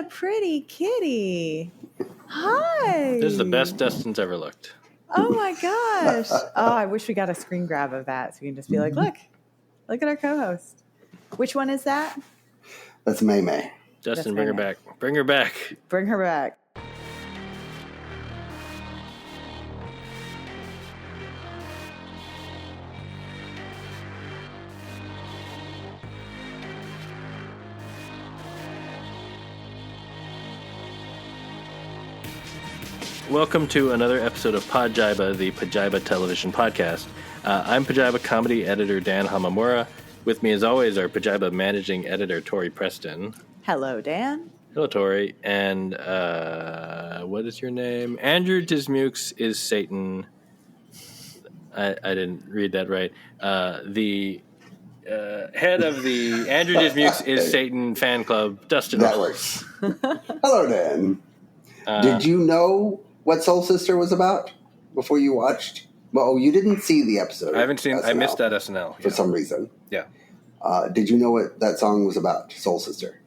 pretty kitty. Hi. This is the best Dustin's ever looked. Oh my gosh. Oh, I wish we got a screen grab of that so we can just be like, look at our co-host. Which one is that? That's May May. Dustin, bring her back. Bring her back. Bring her back. Welcome to another episode of Pajiba, the Pajiba television podcast. I'm Pajiba comedy editor Dan Hamamura. With me, as always, our Pajiba managing editor Tori Preston. Hello, Dan. Hello, Tori. And what is your name? Andrew Dismukes is Satan. I didn't read that right. The head of the Andrew Dismukes is Satan fan club, Dustin. That works. Hello, Dan. Did you know what Soul Sister was about before you watched? Well, you didn't see the episode. I haven't seen. SNL I missed that SNL for some reason. Yeah. Did you know what that song was about? Soul Sister.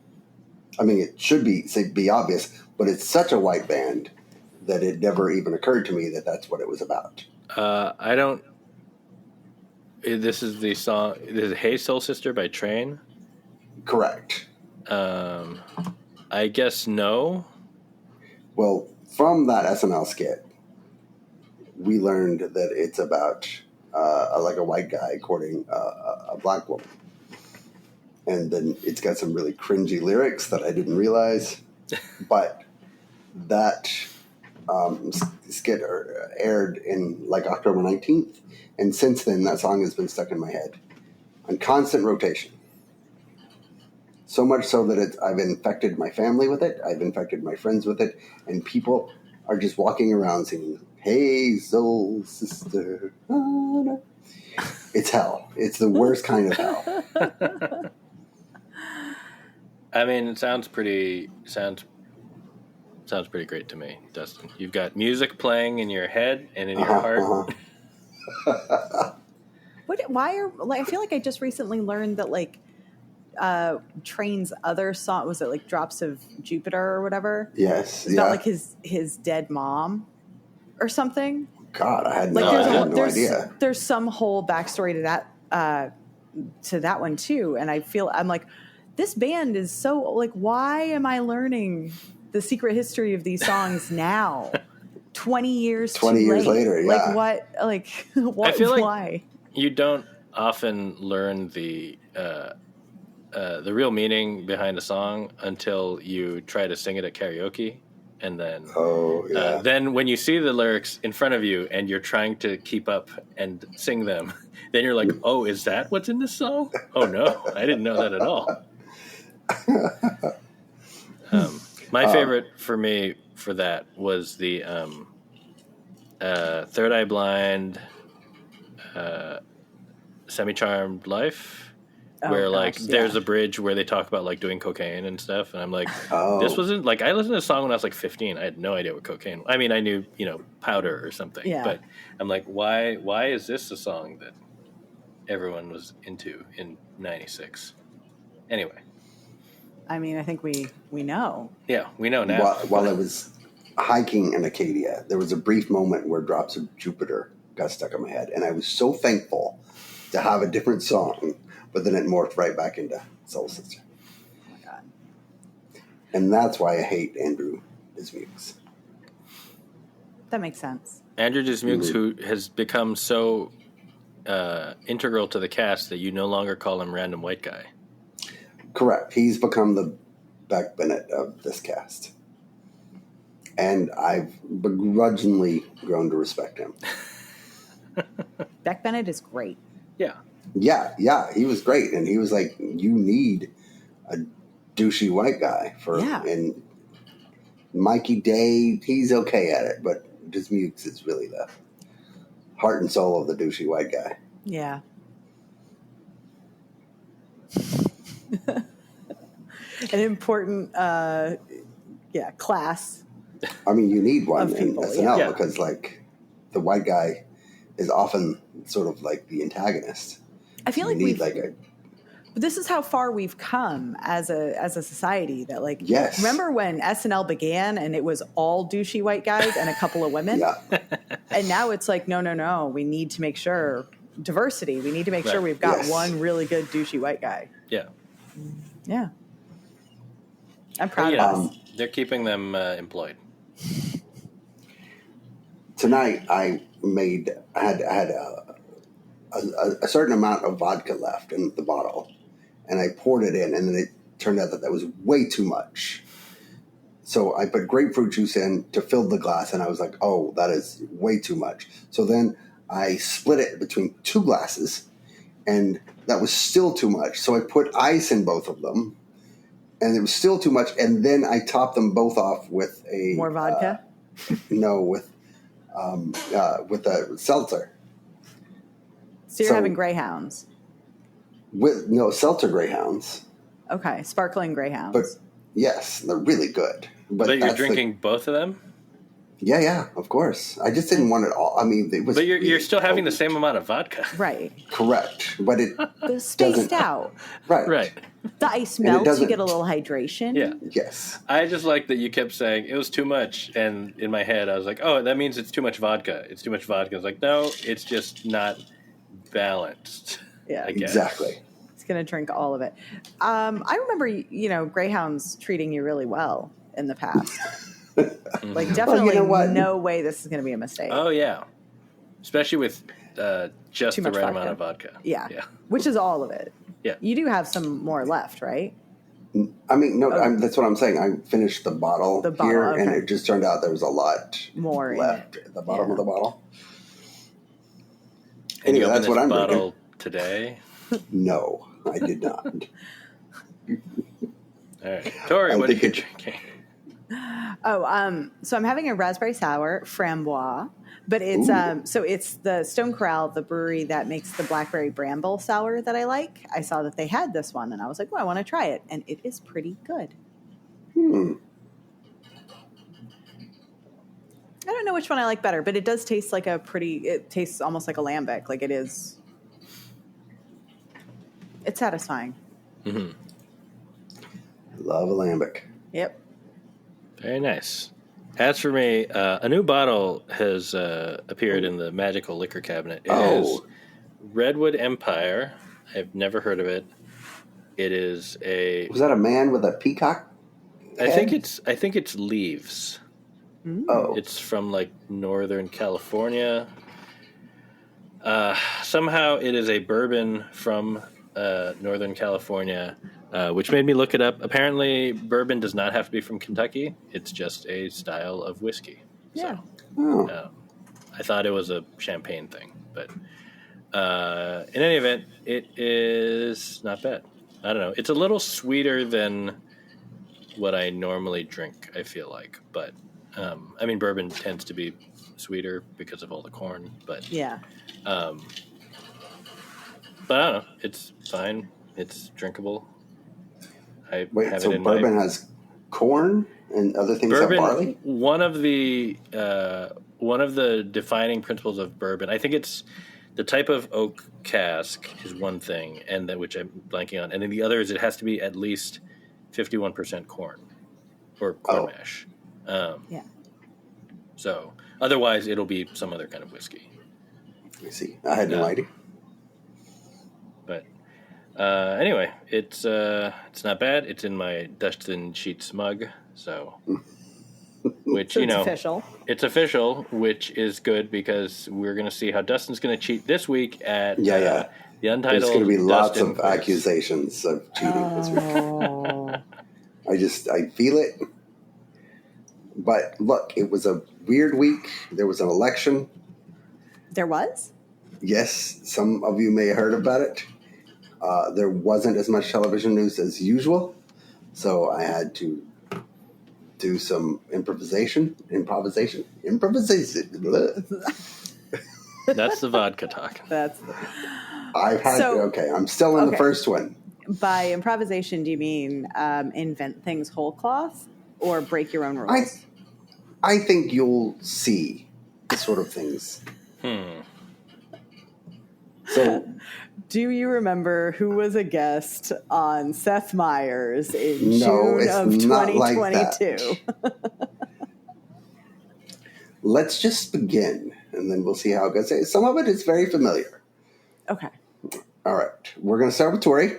I mean, it should be obvious, but it's such a white band that it never even occurred to me that that's what it was about. I don't. This is the song. This is "Hey Soul Sister" by Train. Correct. I guess no. Well, from that SNL skit, we learned that it's about like a white guy courting a black woman. And then it's got some really cringy lyrics that I didn't realize. But that skit aired in like October 19th. And since then, that song has been stuck in my head on constant rotation. So much so that I've infected my family with it. I've infected my friends with it. And people are just walking around singing, "Hey, Soul Sister." Oh, no. It's hell. It's the worst kind of hell. I mean, it sounds pretty great to me, Dustin. You've got music playing in your head and in your heart. I feel like I just recently learned that Train's other song, was it like Drops of Jupiter or whatever? Yes. It's about like his dead mom or something. God, I had no idea. There's some whole backstory to that one too. And I'm like, this band is so like, why am I learning the secret history of these songs now? 20 years later, yeah. Like what? Like what? I feel why? Like you don't often learn the real meaning behind a song until you try to sing it at karaoke, and then then when you see the lyrics in front of you and you're trying to keep up and sing them, then you're like, oh, is that what's in this song? Oh no, I didn't know that at all. My favorite for me for that was the Third Eye Blind, Semi-Charmed Life, where there's a bridge where they talk about like doing cocaine and stuff, and I'm like, this wasn't like, I listened to a song when I was like 15. I had no idea what cocaine. I mean, I knew powder or something, but I'm like, why is this a song that everyone was into in '96? Anyway. I mean, I think we know. Yeah, we know now. While I was hiking in Acadia, there was a brief moment where Drops of Jupiter got stuck in my head, and I was so thankful to have a different song, but then it morphed right back into Soul Sister. Oh my God. And that's why I hate Andrew Dismukes. That makes sense. Andrew Dismukes, who has become so integral to the cast that you no longer call him random white guy. Correct. He's become the Beck Bennett of this cast. And I've begrudgingly grown to respect him. Beck Bennett is great. Yeah. Yeah, he was great. And he was like, you need a douchey white guy and Mikey Day, he's okay at it, but Dismukes is really the heart and soul of the douchey white guy. Yeah. An important class. I mean, you need one in SNL because like the white guy is often sort of like the antagonist. I feel like But this is how far we've come as a society. That like, yes. Remember when SNL began and it was all douchey white guys and a couple of women? Yeah. And now it's like, no. We need to make sure diversity. We need to make sure we've got one really good douchey white guy. Yeah. Yeah. I'm proud of us. They're keeping them employed. Tonight I had a certain amount of vodka left in the bottle, and I poured it in, and then it turned out that was way too much. So I put grapefruit juice in to fill the glass, and I was like, oh, that is way too much. So then I split it between 2 glasses, and that was still too much. So I put ice in both of them, and it was still too much. And then I topped them both off with more vodka. With a seltzer. So you're having Greyhounds. Seltzer Greyhounds. Okay, sparkling Greyhounds. But yes, they're really good. But you're drinking both of them? Yeah, of course. I just didn't want it all. I mean, it was. But you're still having the same amount of vodka, right? Correct, but it the spaced out. Right. The ice melts. You get a little hydration. Yeah. Yes. I just like that you kept saying it was too much, and in my head I was like, oh, that means it's too much vodka. It's too much vodka. I was like, no, it's just not balanced. Yeah, exactly. It's gonna drink all of it. I remember, Greyhounds treating you really well in the past. Like, definitely no way this is going to be a mistake. Oh, yeah. Especially with just the right amount of vodka. Yeah. Which is all of it. Yeah. You do have some more left, right? I mean, no, that's what I'm saying. I finished the bottle here, and it just turned out there was a lot more left at the bottom of the bottle. And anyway, that's what I'm drinking. Bottle today? No, I did not. All right. Tori, what are you drinking? So I'm having a raspberry sour framboise, but it's so it's the Stone Corral, the brewery that makes the blackberry bramble sour that I like. I saw that they had this one, and I was like, well, I want to try it, and it is pretty good. I don't know which one I like better, but it does taste like it tastes almost like a lambic. Like it's satisfying. Mm-hmm. Love a lambic. Yep. Very nice. As for me, a new bottle has appeared in the magical liquor cabinet. It is Redwood Empire. I've never heard of it. It is a... Was that a man with a peacock head? I think it's Leaves. Oh. It's from like Northern California. Somehow it is a bourbon from Northern California, which made me look it up. Apparently, bourbon does not have to be from Kentucky. It's just a style of whiskey. Yeah. So, I thought it was a champagne thing. But in any event, it is not bad. I don't know. It's a little sweeter than what I normally drink, I feel like. But, I mean, bourbon tends to be sweeter because of all the corn. But yeah. But I don't know. It's fine. It's drinkable. So bourbon has corn and other things have barley? One of the defining principles of bourbon, I think it's the type of oak cask is one thing, and that which I'm blanking on, and then the other is it has to be at least 51% corn or corn mash. Yeah. So otherwise, it'll be some other kind of whiskey. I see. I had no idea. But anyway, it's not bad. It's in my Dustin Sheets mug, so which so it's official. It's official, which is good because we're going to see how Dustin's going to cheat this week at the Untitled. There's going to be lots Dustin of quiz. accusations of cheating this week. I feel it. But look, it was a weird week. There was an election. There was? Yes, some of you may have heard about it. There wasn't as much television news as usual, so I had to do some improvisation. That's the vodka talk. I'm still in the first one. By improvisation, do you mean invent things whole cloth or break your own rules? I think you'll see the sort of things. So, do you remember who was a guest on Seth Meyers in June of 2022? Like Let's just begin, and then we'll see how it goes. Some of it is very familiar. Okay. All right. We're going to start with Tori.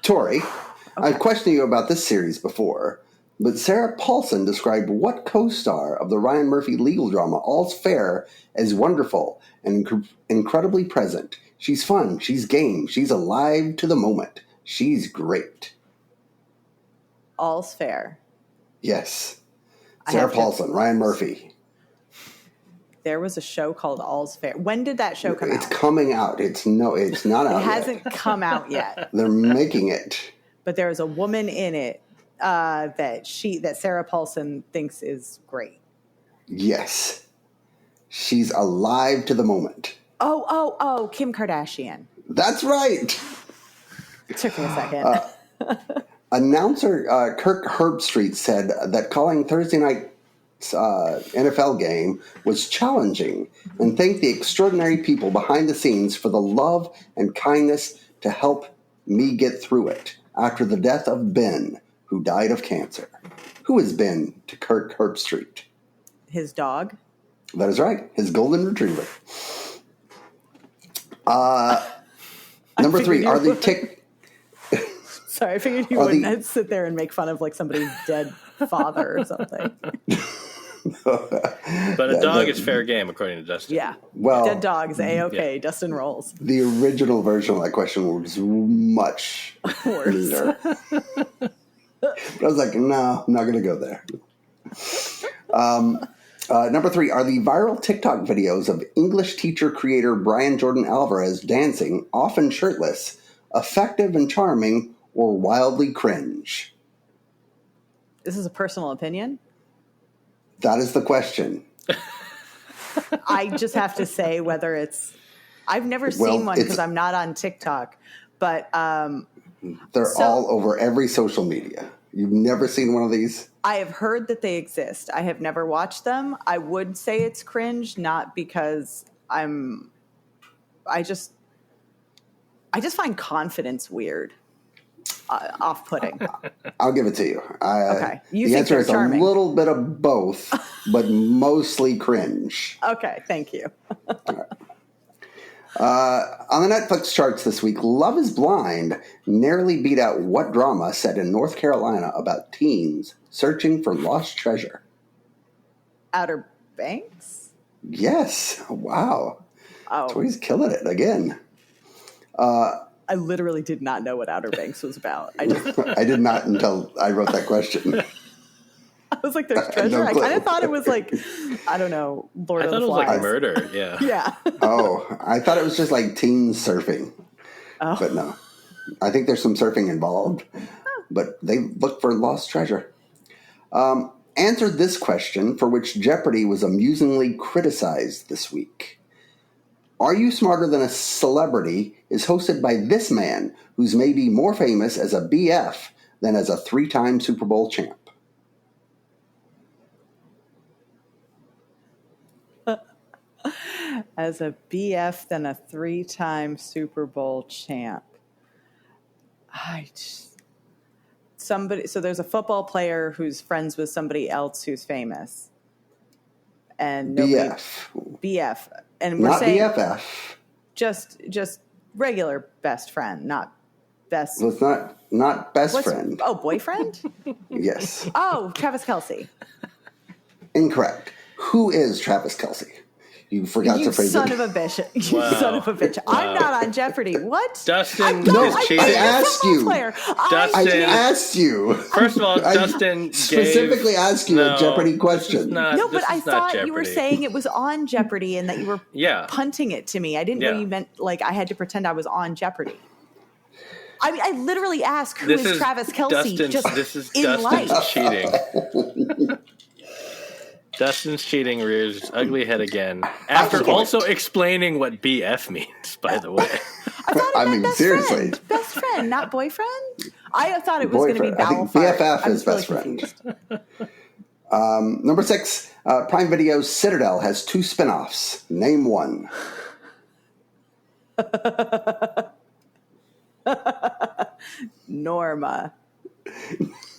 Tori, okay. I've questioned you about this series before, but Sarah Paulson described what co-star of the Ryan Murphy legal drama All's Fair as wonderful and incredibly present. She's fun. She's game. She's alive to the moment. She's great. All's Fair. Yes. Sarah Paulson, Ryan Murphy. There was a show called All's Fair. When did that show come out? It's coming out. It's not out yet. It hasn't come out yet. They're making it. But there is a woman in it that Sarah Paulson thinks is great. Yes. She's alive to the moment. Oh, Kim Kardashian. That's right. It took me a second. Announcer Kirk Herbstreit said that calling Thursday night NFL game was challenging and thanked the extraordinary people behind the scenes for the love and kindness to help me get through it after the death of Ben, who died of cancer. Who is Ben to Kirk Herbstreit? His dog. That is right. His golden retriever. Number 3, are the Sorry, I figured you wouldn't sit there and make fun of like somebody's dead father or something. But a dog is fair game, according to Dustin. Yeah. Well, dead dog is A-okay. Yeah. Dustin rolls. The original version of that question was much worse. But I was like, no, I'm not going to go there. Number 3, are the viral TikTok videos of English teacher creator Brian Jordan Alvarez dancing, often shirtless, effective and charming, or wildly cringe? This is a personal opinion? That is the question. I just have to say whether it's... I've never seen one because I'm not on TikTok, but... they're all over every social media. You've never seen one of these? I have heard that they exist. I have never watched them. I would say it's cringe, not because I just find confidence weird. Off-putting. I'll give it to you. Okay. The answer is charming. A little bit of both, but mostly cringe. Okay, thank you. Right. On the Netflix charts this week, Love is Blind narrowly beat out what drama set in North Carolina about teens searching for lost treasure? Outer Banks? Yes. Wow. Oh. Tori's killing it again. I literally did not know what Outer Banks was about. I did not until I wrote that question. I was like, there's treasure? I kind of thought it was like, I don't know, Lord of the Flies. I thought it was like murder, yeah. Yeah. Oh, I thought it was just like teen surfing. Oh. But no. I think there's some surfing involved. But they look for lost treasure. Answer this question, for which Jeopardy was amusingly criticized this week. Are You Smarter Than a Celebrity is hosted by this man, who's maybe more famous as a BF than as a 3-time Super Bowl champ. As a BF than a 3-time Super Bowl champ. So there's a football player who's friends with somebody else who's famous. And BF. And we're not saying BFF. Just regular best friend, not best. Well, it's not best friend. Oh, boyfriend? Yes. Oh, Travis Kelce. Incorrect. Who is Travis Kelce? You forgot to phrase it. You son of a bitch. You son of a bitch. Wow. I'm not on Jeopardy. What? Dustin is cheating. I asked you. Dustin, I asked you. First of all, Dustin specifically asked you a Jeopardy question. No, but I thought you were saying it was on Jeopardy and that you were punting it to me. I didn't know you meant like I had to pretend I was on Jeopardy. I mean, I literally asked who is Travis Kelce this is in Dustin's life. Cheating. Dustin's cheating rears his ugly head again after also explaining what BF means, by the way. I thought it meant seriously. Friend. Best friend, not boyfriend? I thought it was going to be Balfour. I think BFF is best friend. Number 6, Prime Video's Citadel has 2 spinoffs. Name one. Norma.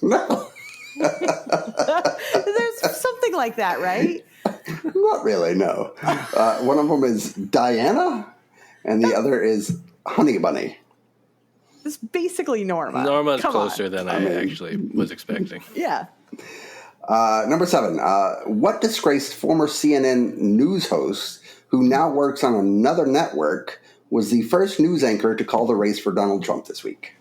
No. There's something like that, right? Not really, no. One of them is Diana, and the other is Honey Bunny. It's basically Norma. Norma's Come closer on. than I actually was expecting. Yeah. Number 7. What disgraced former CNN news host, who now works on another network, was the first news anchor to call the race for Donald Trump this week?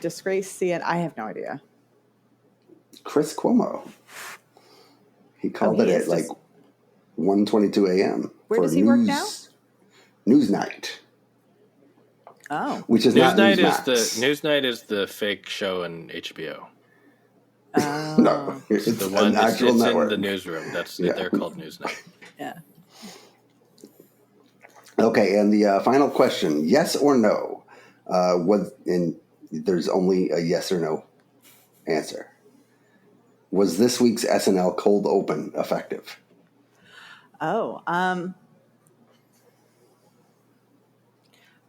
Disgraced CNN. I have no idea. Chris Cuomo. He called he it is at like 1:22 a.m. Where does he work now? Newsnight. Oh. Which is not Newsnight Newsmax. Newsnight is the fake show in HBO. No, it's The one an that's actual network. in the newsroom. They're called Newsnight. Yeah. Okay, and the final question: yes or no? And there's only a yes or no answer. Was this week's SNL cold open effective? Oh.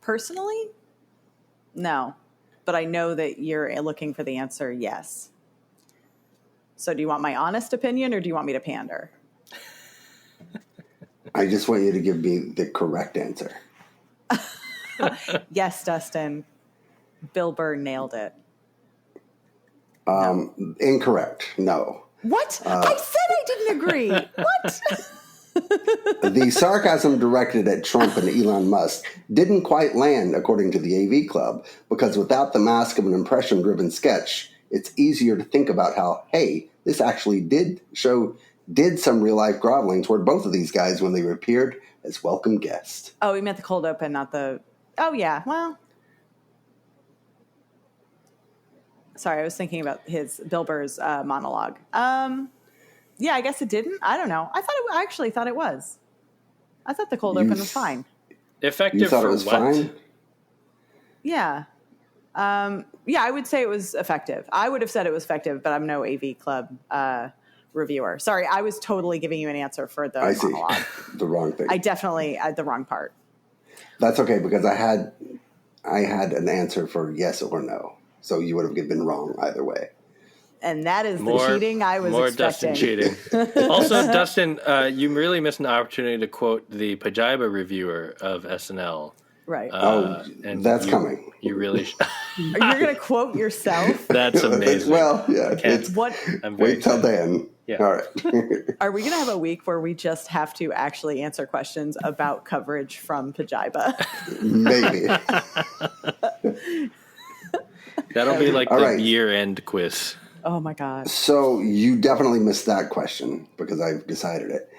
Personally, no. But I know that you're looking for the answer yes. So do you want my honest opinion or do you want me to pander? I just want you to give me the correct answer. Yes, Dustin. Bill Burr nailed it. Incorrect. No. What? I said I didn't agree. What? The sarcasm directed at Trump and Elon Musk didn't quite land, according to the AV Club, because without the mask of an impression-driven sketch, it's easier to think about how, hey, this actually did some real-life groveling toward both of these guys when they appeared as welcome guests. Oh, we meant the cold open, not the... Oh, yeah. Well... Sorry, I was thinking about Bill Burr's monologue. Yeah, I guess it didn't. I don't know. I actually thought it was. I thought the cold open was fine. Effective You thought for it was what? fine? Yeah. Yeah, I would say it was effective. I would have said it was effective, but I'm no AV Club reviewer. Sorry, I was totally giving you an answer for the monologue. The wrong thing. I definitely the wrong part. That's okay, because I had an answer for yes or no. So you would have been wrong either way. And that is the cheating I was expecting. Dustin cheating. Also, Dustin, you really missed an opportunity to quote the Pajiba reviewer of SNL. Right. And that's coming. You really You're going to quote yourself? That's amazing. Well, yeah. Wait till then. Yeah. All right. Are we going to have a week where we just have to actually answer questions about coverage from Pajiba? Maybe. That'll be like the year-end quiz. Oh, my God. So you definitely missed that question because I've decided it.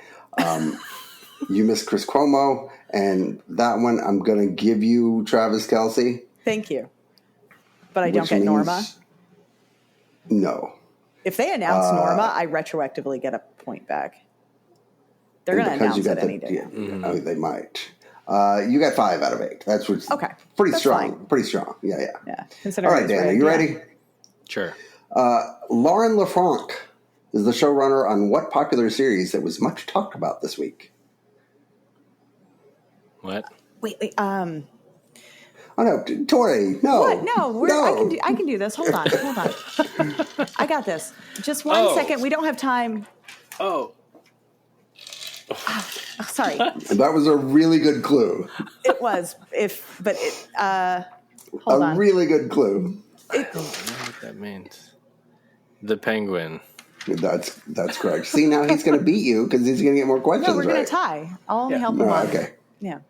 You missed Chris Cuomo, and that one I'm going to give you Travis Kelce. Thank you. But I don't get Norma? No. If they announce Norma, I retroactively get a point back. They're going to announce it any day. Yeah, I mean, they might. You got 5 out of 8. That's what's okay. Pretty strong. Fine. Pretty strong. Yeah. All right, Dan, are you ready? Sure. Lauren LaFranc is the showrunner on what popular series that was much talked about this week? What? Wait. Oh no, Tori. No. What? No. I can do this. Hold on. I got this. Just one second. We don't have time. Oh. Sorry. That was a really good clue. It was. Hold on. A really good clue. I don't know what that means. The penguin. That's correct. See, now he's going to beat you because he's going to get more questions. No, we're going to tie. I'll only help him out. Okay. Yeah.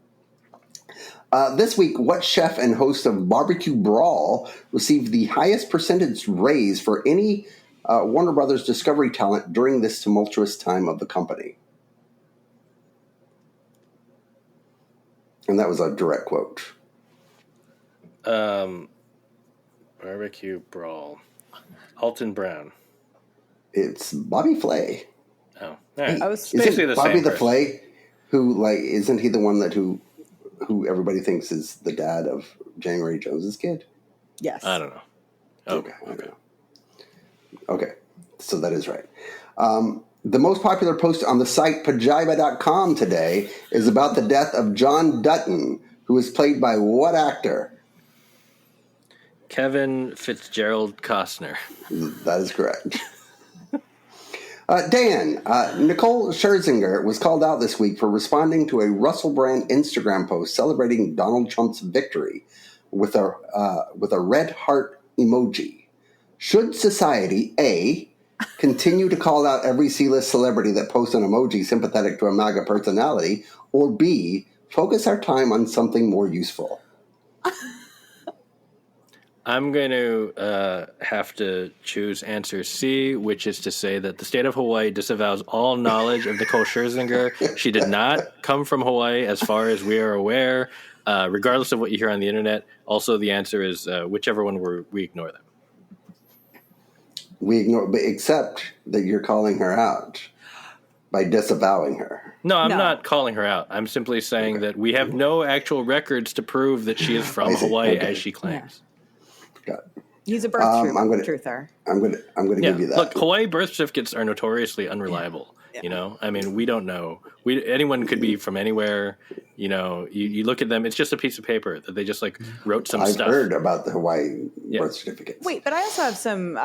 This week, what chef and host of Barbecue Brawl received the highest percentage raise for any Warner Brothers Discovery talent during this tumultuous time of the company? And that was a direct quote. Barbecue Brawl. Alton Brown. It's Bobby Flay. Oh, all right. I was basically the Bobby same the person. Flay, who isn't he the one who everybody thinks is the dad of January Jones's kid? Yes. I don't know. Okay. So that is right. The most popular post on the site pajiba.com today is about the death of John Dutton, who was played by what actor? Kevin Fitzgerald Costner. That is correct. Dan, Nicole Scherzinger was called out this week for responding to a Russell Brand Instagram post celebrating Donald Trump's victory with a red heart emoji. Should society, A, continue to call out every C-list celebrity that posts an emoji sympathetic to a MAGA personality, or B, focus our time on something more useful? I'm going to have to choose answer C, which is to say that the state of Hawaii disavows all knowledge of Nicole Scherzinger. She did not come from Hawaii, as far as we are aware, regardless of what you hear on the internet. Also, the answer is whichever one we ignore them. We ignore, but except that you're calling her out by disavowing her. No, I'm not calling her out. I'm simply saying that we have no actual records to prove that she is from Hawaii, as she claims. Yeah. He's a birth truther. I'm going to give you that. Look, Hawaii birth certificates are notoriously unreliable. Yeah. You know, I mean, we don't know. Anyone could be from anywhere. You know, you look at them; it's just a piece of paper that they just like wrote some stuff. I've heard about the Hawaii birth certificates. Wait, but I also have some.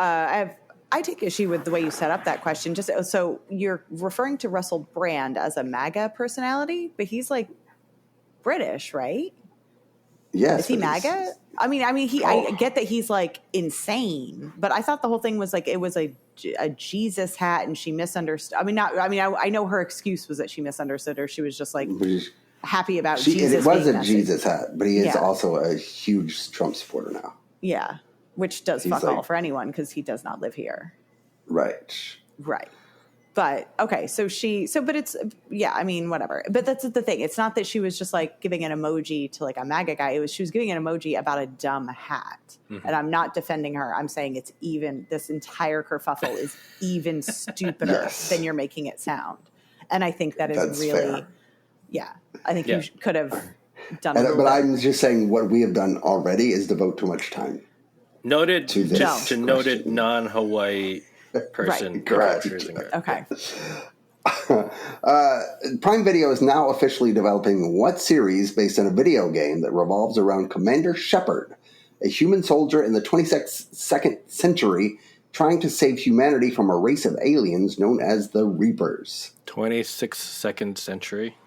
I take issue with the way you set up that question. Just so you're referring to Russell Brand as a MAGA personality, but he's like British, right? Yes. Is he MAGA? I get that he's like insane, but I thought the whole thing was like it was a Jesus hat, and she misunderstood. I know her excuse was that she misunderstood, or she was just like happy about Jesus. It was a Jesus hat, but he is also a huge Trump supporter now. Yeah, which does fuck all for anyone because he does not live here. Right. But okay, but it's whatever. But that's the thing. It's not that she was just like giving an emoji to like a MAGA guy. She was giving an emoji about a dumb hat. Mm-hmm. And I'm not defending her. I'm saying this entire kerfuffle is even stupider than you're making it sound. And I think that's really fair. I think you could have done it. But I'm just saying what we have done already is devote too much time. Noted to noted non-Hawaii person. Right, correct. Okay. Prime Video is now officially developing what series based on a video game that revolves around Commander Shepard, a human soldier in the 22nd century trying to save humanity from a race of aliens known as the Reapers. 22nd century?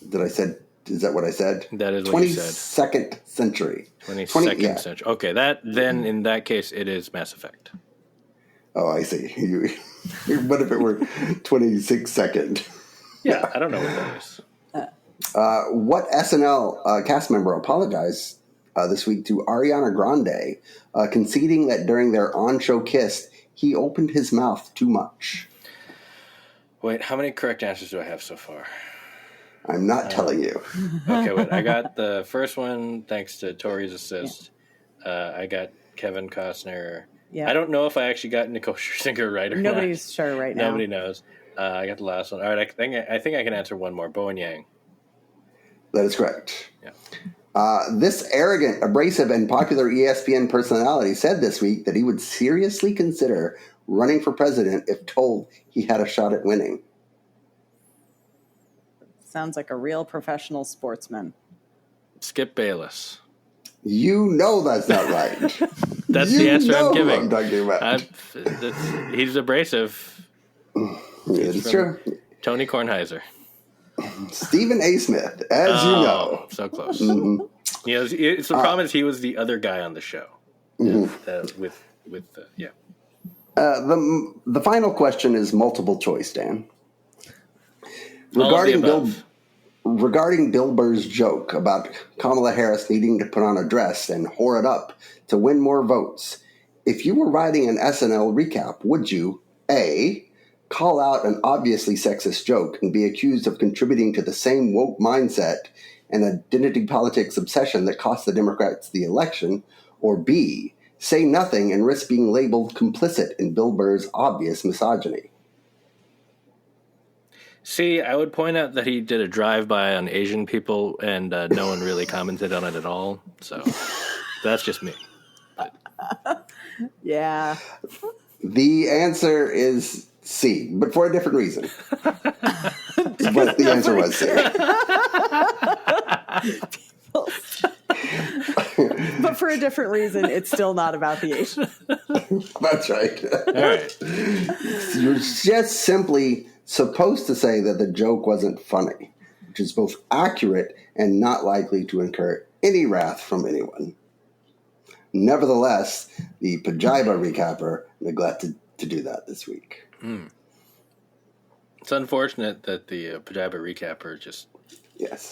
Is that what I said? That is what you said. 22nd century. 22nd century. Okay, in that case, it is Mass Effect. Oh, I see. What if it were 26 second? Yeah, I don't know what that is. What SNL cast member apologized this week to Ariana Grande, conceding that during their on-show kiss, he opened his mouth too much? Wait, how many correct answers do I have so far? I'm not telling you. Okay, wait. I got the first one thanks to Tori's assist. I got Kevin Costner. Yeah. I don't know if I actually got Nicole Scherzinger right or Nobody's sure right now. Nobody knows. I got the last one. All right, I think I can answer one more. Bowen Yang. That is correct. Yeah. This arrogant, abrasive, and popular ESPN personality said this week that he would seriously consider running for president if told he had a shot at winning. Sounds like a real professional sportsman. Skip Bayless. You know that's not right. That's the answer I'm giving. I'm talking about. He's abrasive. It's true. Tony Kornheiser. Stephen A. Smith, as you know. So close. Mm-hmm. The problem is he was the other guy on the show. Mm-hmm. The final question is multiple choice, Dan. Regarding Bill Burr's joke about Kamala Harris needing to put on a dress and whore it up to win more votes, if you were writing an SNL recap, would you, A, call out an obviously sexist joke and be accused of contributing to the same woke mindset and identity politics obsession that cost the Democrats the election, or B, say nothing and risk being labeled complicit in Bill Burr's obvious misogyny? See, I would point out that he did a drive-by on Asian people, and no one really commented on it at all. So that's just me. Yeah. The answer is C, but for a different reason. But the answer was C. But for a different reason, it's still not about the H. That's right. All right. You're just simply supposed to say that the joke wasn't funny, which is both accurate and not likely to incur any wrath from anyone. Nevertheless, the Pajiba recapper neglected to do that this week. It's unfortunate that the Pajiba recapper just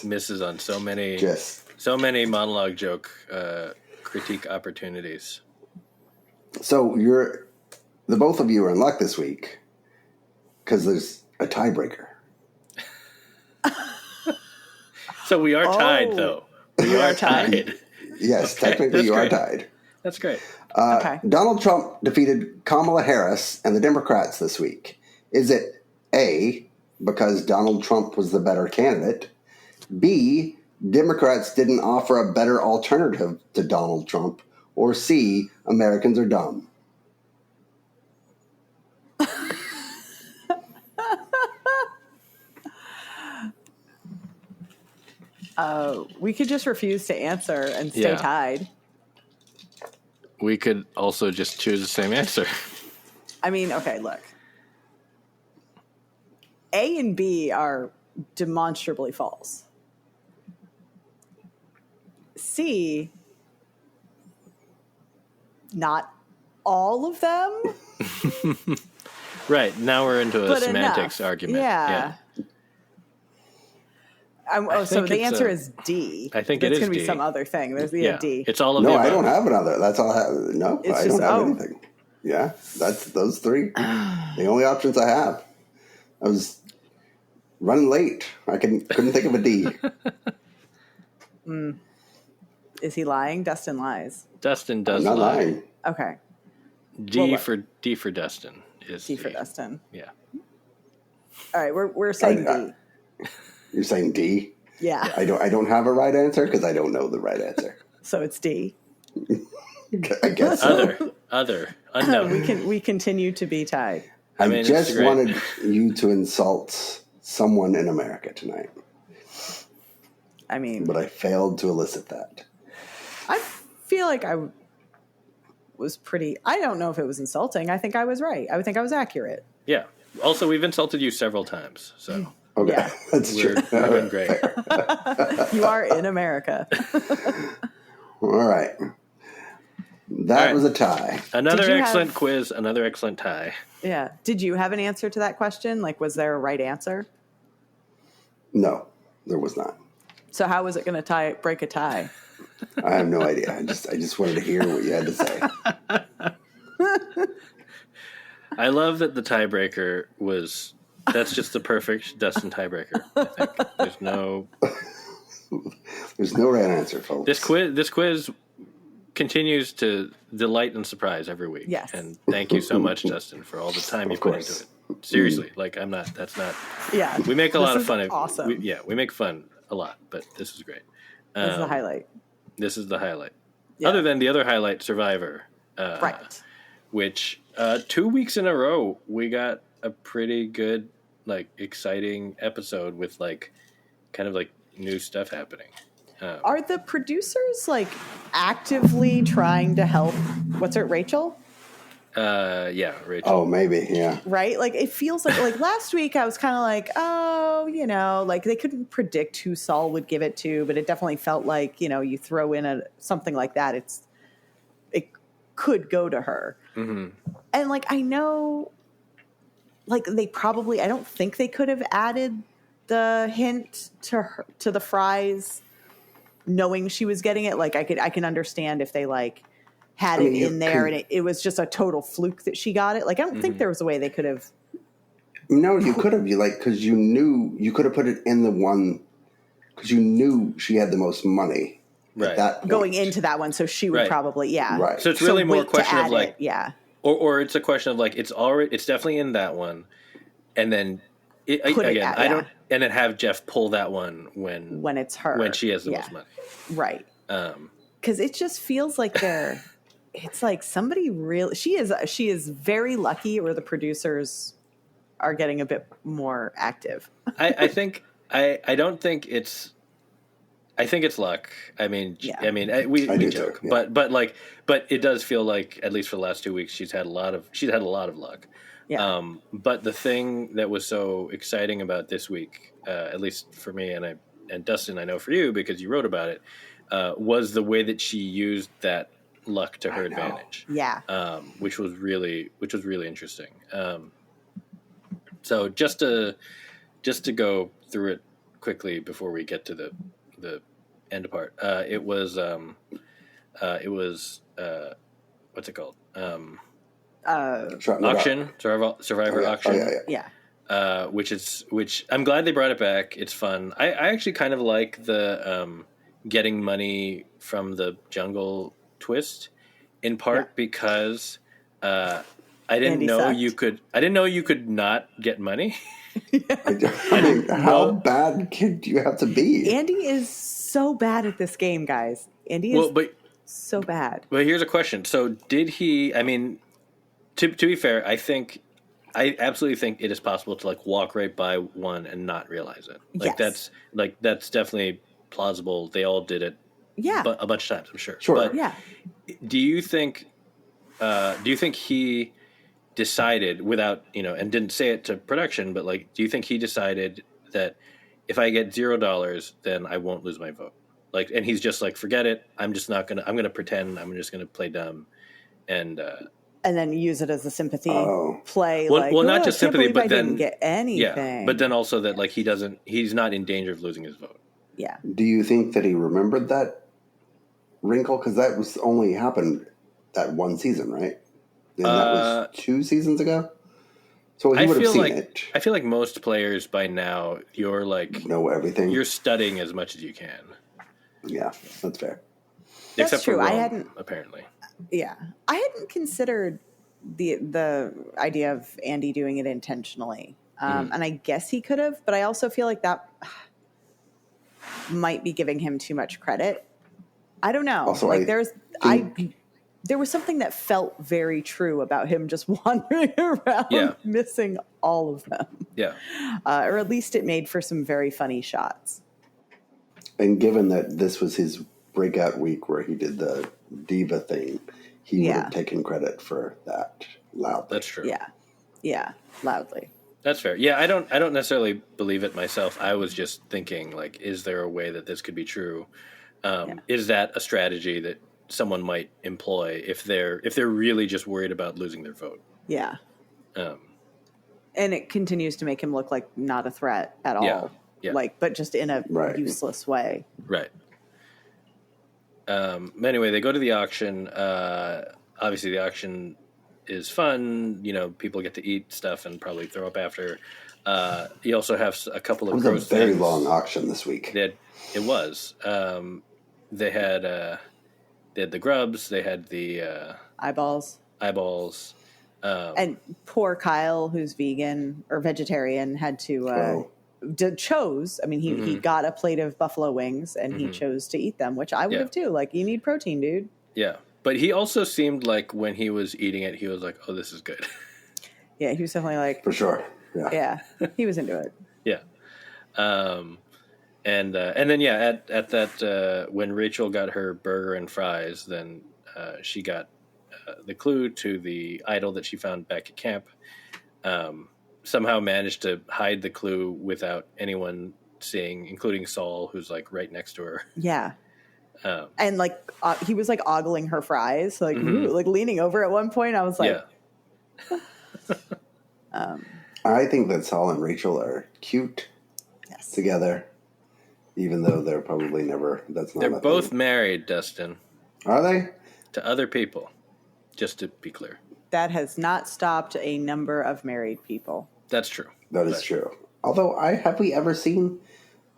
misses on so many monologue joke critique opportunities. So the both of you are in luck this week because there's a tiebreaker. So we are tied, though. We are tied. Yes, Okay, technically you great. are tied. That's great. Okay. Donald Trump defeated Kamala Harris and the Democrats this week. Is it A, because Donald Trump was the better candidate? B, Democrats didn't offer a better alternative to Donald Trump? Or C, Americans are dumb? We could just refuse to answer and stay tied. We could also just choose the same answer. I mean, okay, look. A and B are demonstrably false. C, not all of them. Right. Now we're into a But semantics enough. argument. Yeah. So the answer is D. I think it's it is going to be D. some other thing. There's D. It's all of No, the I above. don't have another. That's all I have. No, It's I just- don't have anything. Yeah, that's those three. The only options I have. I was running late. I couldn't think of a D. Is he lying? Dustin lies. Dustin does I'm not lie. lying. Okay. D Well, for Dustin is D for Dustin. Yeah. All right, we're saying D. You're saying D? Yeah. I don't have a right answer because I don't know the right answer. So it's D. I guess so. Other unknown. We continue to be tied. I mean, it's just great. wanted you to insult someone in America tonight, I mean, but I failed to elicit that. I feel like I was pretty. I don't know if it was insulting. I think I was right. I would think I was accurate. Yeah. Also, we've insulted you several times, so Okay, Yeah. that's true. we're doing great. You are in America. All right. That All right. was a tie. Another Did you excellent have- quiz, another excellent tie. Yeah. Did you have an answer to that question? Like, was there a right answer? No, there was not. So how was it going to break a tie? I have no idea. I just wanted to hear what you had to say. I love that the tiebreaker that's just the perfect Dustin tiebreaker. I think There's no right answer, folks. this quiz continues to delight and surprise every week. Yes. And thank you so much, Dustin, for all the time you Of put into course. it. Seriously, that's not. Yeah. We make a lot of fun of Awesome. we make fun a lot, but this is great. This is the highlight. This is the highlight. Yeah. Other than the other highlight, Survivor. Right. Which 2 weeks in a row we got a pretty good, exciting episode with kind of new stuff happening. Are the producers actively trying to help? What's her Rachel? Yeah, Rachel. Oh, maybe, yeah. Right? It feels like last week I was kind of they couldn't predict who Saul would give it to, but it definitely felt like, you throw in something like that, it could go to her. Mm-hmm. And I know, they probably, I don't think they could have added the hint to the fries, knowing she was getting it. I can understand if they had it in there and it was just a total fluke that she got it. I don't think there was a way they could have. No, you could have. Because you knew you could have put it in the one, because you knew she had the most money Right. at that point. Going into that one, so she would Right. probably, yeah. Right. So it's really more a wait to question of add it, yeah. or it's a question of it's definitely in that one, and then Put it at- I yeah. don't, and then have Jeff pull that one when It's her. when she has the Yeah. most money. Right. Because it just feels like it's somebody real. She is very lucky, or the producers are getting a bit more active. I think I don't think it's. I think it's luck. I mean, Yeah. we joke, too, yeah. but it does feel like, at least for the last 2 weeks, she's had a lot of luck. Yeah. But the thing that was so exciting about this week, at least for me and Dustin, I know for you because you wrote about it, was the way that she used that luck to her advantage. Yeah. Which was really interesting. So just to go through it quickly before we get to the end part, it was what's it called? Auction, Survivor Auction. Yeah. Which I'm glad they brought it back. It's fun. I actually kind of like the getting money from the jungle twist, in part because I didn't know you could not get money. I mean, how bad could you have to be? Andy is so bad at this game, guys. Andy is so bad. But here's a question. So did he, I mean, to be fair, I absolutely think it is possible to like walk right by one and not realize it. Like yes. that's definitely plausible. They all did it a bunch of times, I'm sure. Sure. But do you think he decided without, and didn't say it to production, but like, do you think he decided that if I get $0, then I won't lose my vote? Like, and he's just like, forget it. I'm going to pretend. I'm just going to play dumb. And then use it as a sympathy play. Well, not just sympathy, but then didn't get anything. Yeah, but then also that like he's not in danger of losing his vote. Yeah. Do you think that he remembered that wrinkle? Because that was only happened that one season, right? And that was 2 seasons ago. So he would have seen it. I feel like most players by now, you're like know everything. You're studying as much as you can. Yeah, that's fair. That's Except true. for Rome, I hadn't apparently. Yeah, I hadn't considered the idea of Andy doing it intentionally, and I guess he could have. But I also feel like that might be giving him too much credit. I don't know. Also, like there was something that felt very true about him just wandering around, missing all of them. Yeah, or at least it made for some very funny shots. And given that this was his breakout week where he did the diva thing, he would have taken credit for that loudly. That's true. Yeah, loudly. That's fair. Yeah, I don't necessarily believe it myself. I was just thinking, like, is there a way that this could be true? Is that a strategy that someone might employ if they're really just worried about losing their vote? Yeah. And it continues to make him look like not a threat at all. Yeah. Like, but just in a useless way. Right. Anyway, they go to the auction. Obviously, the auction is fun. People get to eat stuff and probably throw up after. You also have a couple of. It was a very long auction this week. It was. They had the grubs. They had the eyeballs. And poor Kyle, who's vegan or vegetarian, had to. Chose. I mean, he got a plate of buffalo wings and he chose to eat them, which I would have too. Like, you need protein, dude. Yeah, but he also seemed like when he was eating it, he was like, "Oh, this is good." Yeah, he was definitely like, for sure. Yeah, he was into it. Yeah, and then at that when Rachel got her burger and fries, then she got the clue to the idol that she found back at camp. Somehow managed to hide the clue without anyone seeing, including Saul, who's like right next to her. Yeah. And like he was like ogling her fries, like ooh, like leaning over at one point. I was like, I think that Saul and Rachel are cute together, even though they're probably never. They're both married, Dustin. Are they? To other people, just to be clear. That has not stopped a number of married people. That's true. That is true. Although, have we ever seen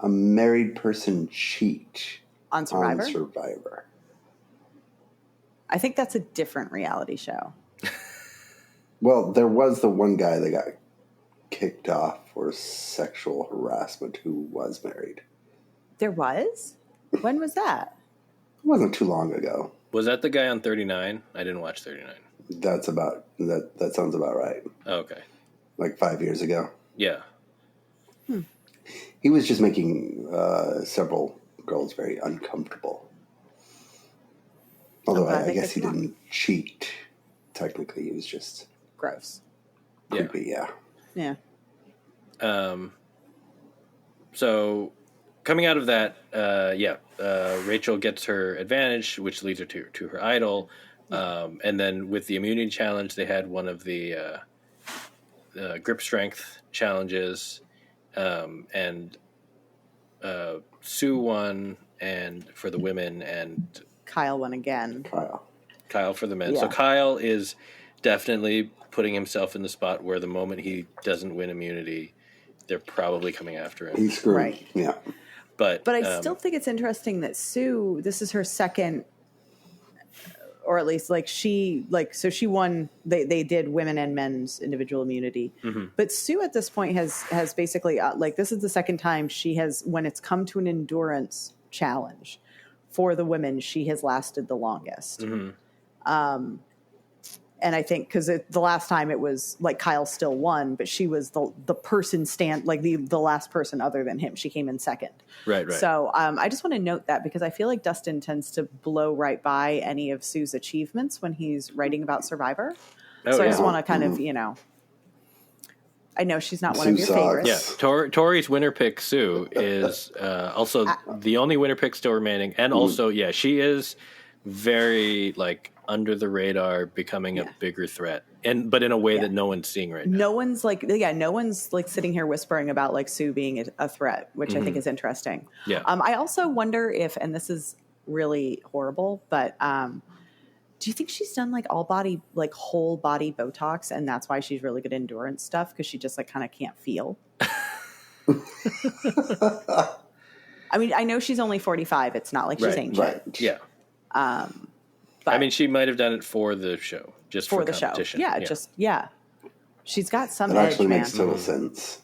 a married person cheat on Survivor? On Survivor. I think that's a different reality show. Well, there was the one guy that got kicked off for sexual harassment who was married. There was? When was that? It wasn't too long ago. Was that the guy on 39? I didn't watch 39. That sounds about right. Okay. like 5 years ago. Yeah. He was just making several girls very uncomfortable. Although I guess he didn't cheat. Technically, he was just gross. Creepy, Yeah. So coming out of that, Rachel gets her advantage, which leads her to her idol. And then with the immunity challenge, they had one of the grip strength challenges. And Sue won and for the women, and Kyle won again. Kyle for the men. Yeah. So Kyle is definitely putting himself in the spot where the moment he doesn't win immunity, they're probably coming after him. He's screwed. Right. Yeah. But I still think it's interesting that Sue, this is her second, or at least she won. They did women and men's individual immunity, but Sue at this point has basically this is the second time she has, when it's come to an endurance challenge for the women, she has lasted the longest. And I think because the last time it was Kyle still won, but she was the person the last person other than him. She came in second. Right. So I just want to note that because I feel like Dustin tends to blow right by any of Sue's achievements when he's writing about Survivor. I just want to kind of, I know she's not one of your favorites. Yeah, Tori's winner pick, Sue, is also the only winner pick still remaining. And also, she is very, under the radar, becoming a bigger threat. But in a way that no one's seeing right now. No one's sitting here whispering about, Sue being a threat, which I think is interesting. Yeah. I also wonder if, and this is really horrible, but do you think she's done all body, whole body Botox, and that's why she's really good at endurance stuff, because she just kind of can't feel? I mean, I know she's only 45. It's not like she's ancient. Right. Yeah. But, she might have done it for the show, just for the competition. Show. Yeah, she's got some that edge, actually man. makes total sense.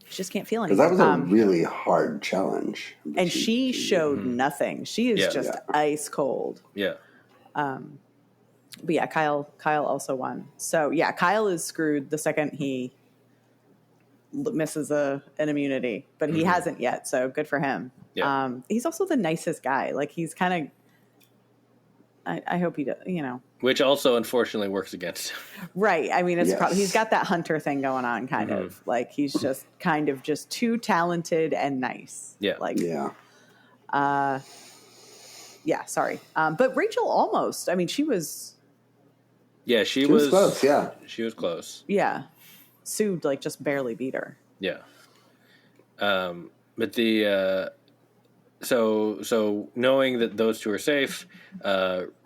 She just can't feel anything. Because that was a really hard challenge. And she showed nothing. She is just ice cold. Yeah. But yeah, Kyle also won. So yeah, Kyle is screwed the second he misses an immunity, but he hasn't yet. So good for him. Yeah. He's also the nicest guy. He's kind of, I hope he does, Which also unfortunately works against him. Right. I mean, it's probably, he's got that hunter thing going on, kind of. He's just kind of just too talented and nice. Yeah. Sorry. But Rachel almost, I mean, she was. Yeah, she was close. Yeah. She was close. Yeah. Sue, just barely beat her. Yeah. But the, So knowing that those two are safe,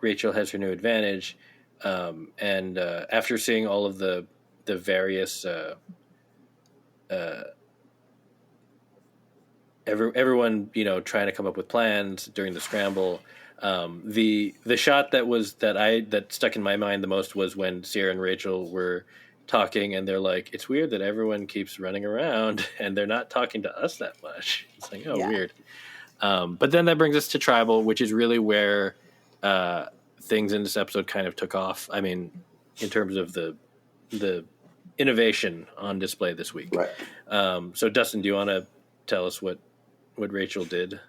Rachel has her new advantage, and after seeing all of the various everyone trying to come up with plans during the scramble, the shot that stuck in my mind the most was when Sierra and Rachel were talking, and they're like, "It's weird that everyone keeps running around and they're not talking to us that much." It's weird. But then that brings us to Tribal, which is really where things in this episode kind of took off. I mean, in terms of the innovation on display this week. Right. So, Dustin, do you want to tell us what Rachel did?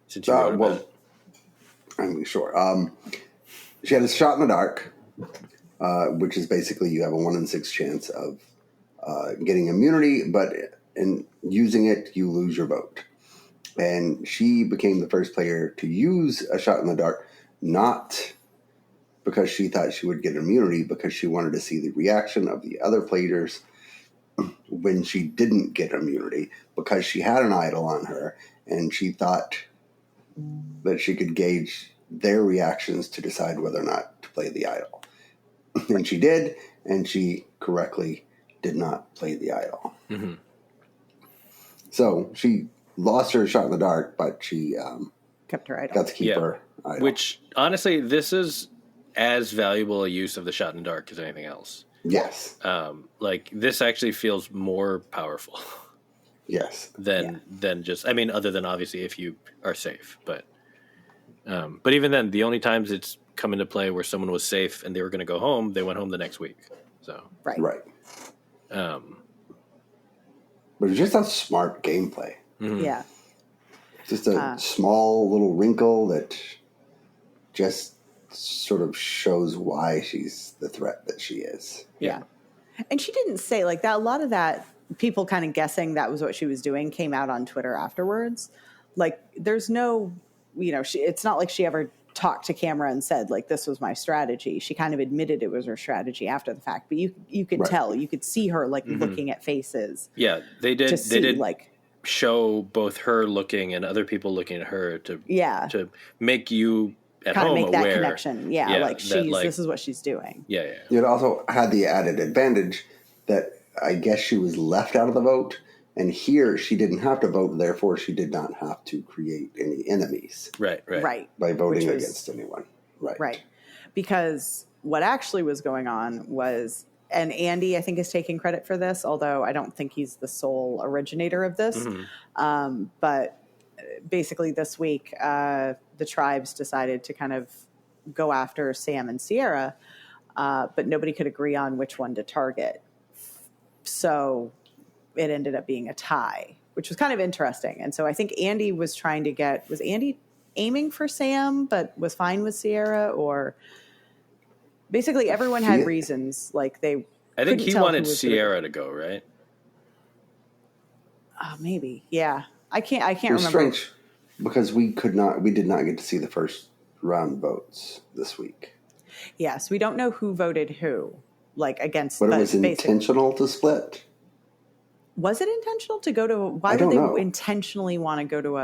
Since you wrote about it? I mean, sure. She had a shot in the dark, which is basically you have a 1 in 6 chance of getting immunity, but in using it, you lose your vote. And she became the first player to use a shot in the dark, not because she thought she would get immunity, because she wanted to see the reaction of the other players when she didn't get immunity, because she had an idol on her, and she thought that she could gauge their reactions to decide whether or not to play the idol. And she did, and she correctly did not play the idol. Mm-hmm. So she lost her shot in the dark, but she kept her idol. Got to keep her idol. Which, honestly, this is as valuable a use of the shot in the dark as anything else. Yes. This actually feels more powerful. Yes. Than just, I mean, other than obviously if you are safe. But even then, the only times it's come into play where someone was safe and they were going to go home, they went home the next week. So right. But it's just a smart gameplay. Mm-hmm. Yeah. Just a small little wrinkle that just sort of shows why she's the threat that she is. Yeah. And she didn't say like that. A lot of that people kind of guessing that was what she was doing came out on Twitter afterwards. Like there's no, it's not like she ever talked to camera and said like, this was my strategy. She kind of admitted it was her strategy after the fact, but you could tell, you could see her like looking at faces. Yeah. They did like show both her looking and other people looking at her to make you at kind home of make aware. that connection. Yeah. Like this is what she's doing. Yeah. It also had the added advantage that I guess she was left out of the vote, and here she didn't have to vote, therefore she did not have to create any enemies. Right. By voting against anyone. Right. Because what actually was going on was, and Andy, I think, is taking credit for this, although I don't think he's the sole originator of this. Mm-hmm. But basically this week, the tribes decided to kind of go after Sam and Sierra, but nobody could agree on which one to target. So it ended up being a tie, which was kind of interesting. And so I think Andy was was Andy aiming for Sam, but was fine with Sierra, or basically everyone had reasons. Like I think he wanted Sierra to go, right? Maybe. Yeah. I can't remember. Strange because we did not get to see the first round votes this week. Yes. We don't know who voted who, like against. But it was intentional to split. Was it intentional to go to? Why would they intentionally want to go to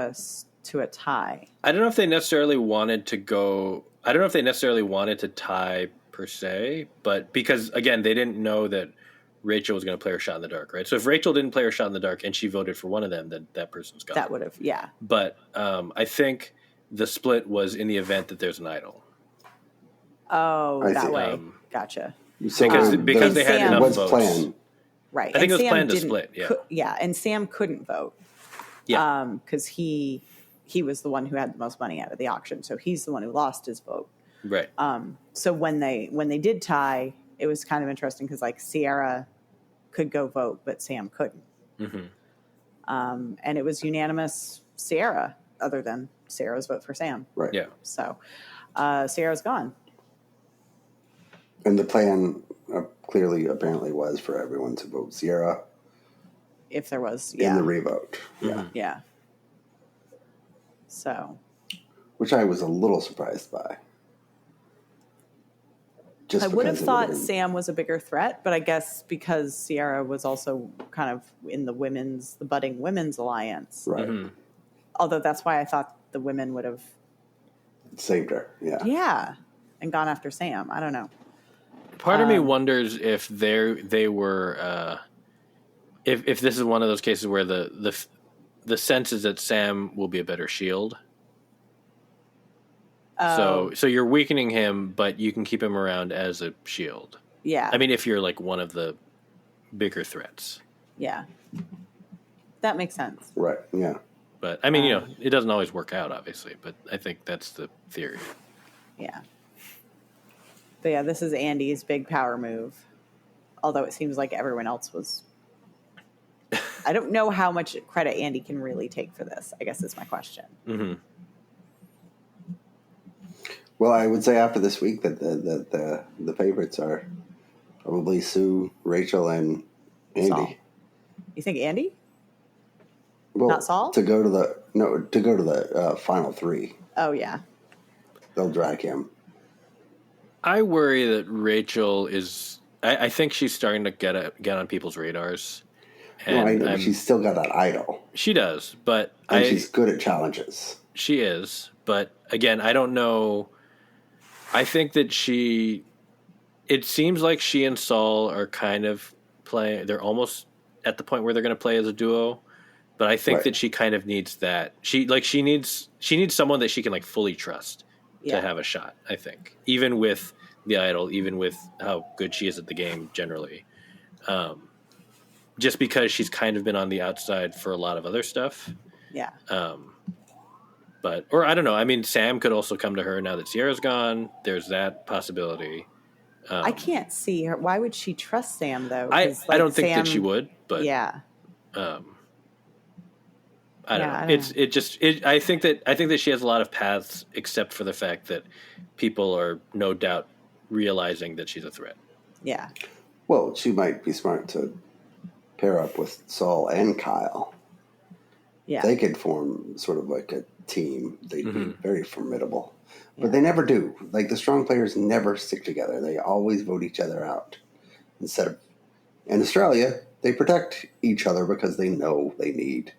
a tie? I don't know if they necessarily wanted to go. I don't know if they necessarily wanted to tie per se, but because again, they didn't know that Rachel was going to play her shot in the dark, right? So if Rachel didn't play her shot in the dark and she voted for one of them, then that person's gone. That would have, yeah. But I think the split was in the event that there's an idol. Oh, that way. Gotcha. So because they had enough votes. Plan. Right. I think it was planned to split. Yeah. And Sam couldn't vote. Yeah. Because he was the one who had the most money out of the auction, so he's the one who lost his vote. Right. So when they did tie, it was kind of interesting because like Sierra could go vote, but Sam couldn't. Mm-hmm. And it was unanimous Sierra, other than Sarah's vote for Sam. Right. Yeah. So Sierra's gone. And the plan apparently was for everyone to vote Sierra. If there was, in the revote. Mm-hmm. Yeah. So. Which I was a little surprised by. I would have thought Sam was a bigger threat, but I guess because Sierra was also kind of in the budding women's alliance. Right. Mm-hmm. Although that's why I thought the women would have saved her. Yeah. Yeah. And gone after Sam. I don't know. Part of me wonders if they were if this is one of those cases where the sense is that Sam will be a better shield. So you're weakening him, but you can keep him around as a shield. Yeah. I mean, if you're like one of the bigger threats. Yeah. That makes sense. Right. Yeah. But I mean, it doesn't always work out, obviously, but I think that's the theory. Yeah. But yeah, this is Andy's big power move. Although it seems like everyone else was. I don't know how much credit Andy can really take for this, I guess is my question. Mm-hmm. Well, I would say after this week that the favorites are probably Sue, Rachel, and Andy. Saul. You think Andy? Well, not Saul? To go to the final three. Oh yeah. They'll drag him. I worry that Rachel is. I think she's starting to get on people's radars. And she's still got that idol. She does, but she's good at challenges. She is, but again, I don't know. I think that it seems like she and Saul are kind of playing. They're almost at the point where they're going to play as a duo. But I think that she kind of needs that. She needs someone that she can like fully trust to have a shot. I think, even with the idol, even with how good she is at the game generally, just because she's kind of been on the outside for a lot of other stuff. Yeah. Or I don't know. I mean, Sam could also come to her now that Sierra's gone. There's that possibility. I can't see her. Why would she trust Sam though? I don't think that she would, but yeah. I don't know. I think that she has a lot of paths, except for the fact that people are no doubt realizing that she's a threat. Yeah. Well, she might be smart to pair up with Saul and Kyle. Yeah. They could form sort of like a team. They'd be very formidable. But they never do. Like, the strong players never stick together. They always vote each other out. In Australia, they protect each other because they know they need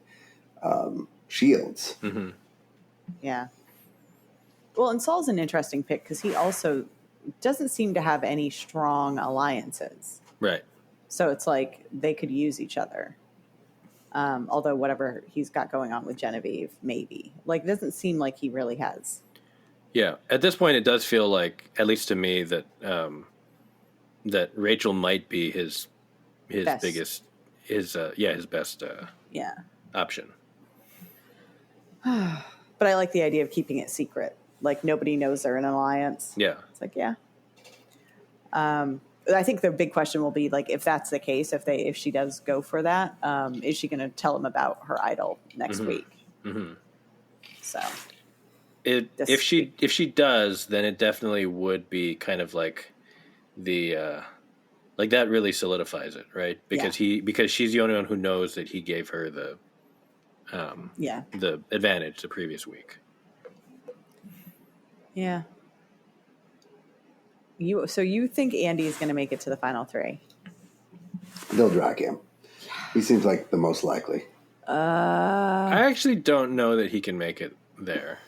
shields. Mm-hmm. Yeah. Well, and Saul's an interesting pick because he also doesn't seem to have any strong alliances. Right. So it's like they could use each other. Although whatever he's got going on with Genevieve, maybe. Like, it doesn't seem like he really has. Yeah. At this point, it does feel like, at least to me, that that Rachel might be his best. biggest, his best option. But I like the idea of keeping it secret. Like, nobody knows they're in an alliance. Yeah. It's like, yeah. I think the big question will be, like, if that's the case, if she does go for that, is she going to tell him about her idol next week? Mm-hmm. So, if she does, then it definitely would be kind of like the like that really solidifies it, right? Because she's the only one who knows that he gave her the advantage the previous week. Yeah. So you think Andy is going to make it to the final three? They'll drag him. He seems like the most likely. I actually don't know that he can make it there.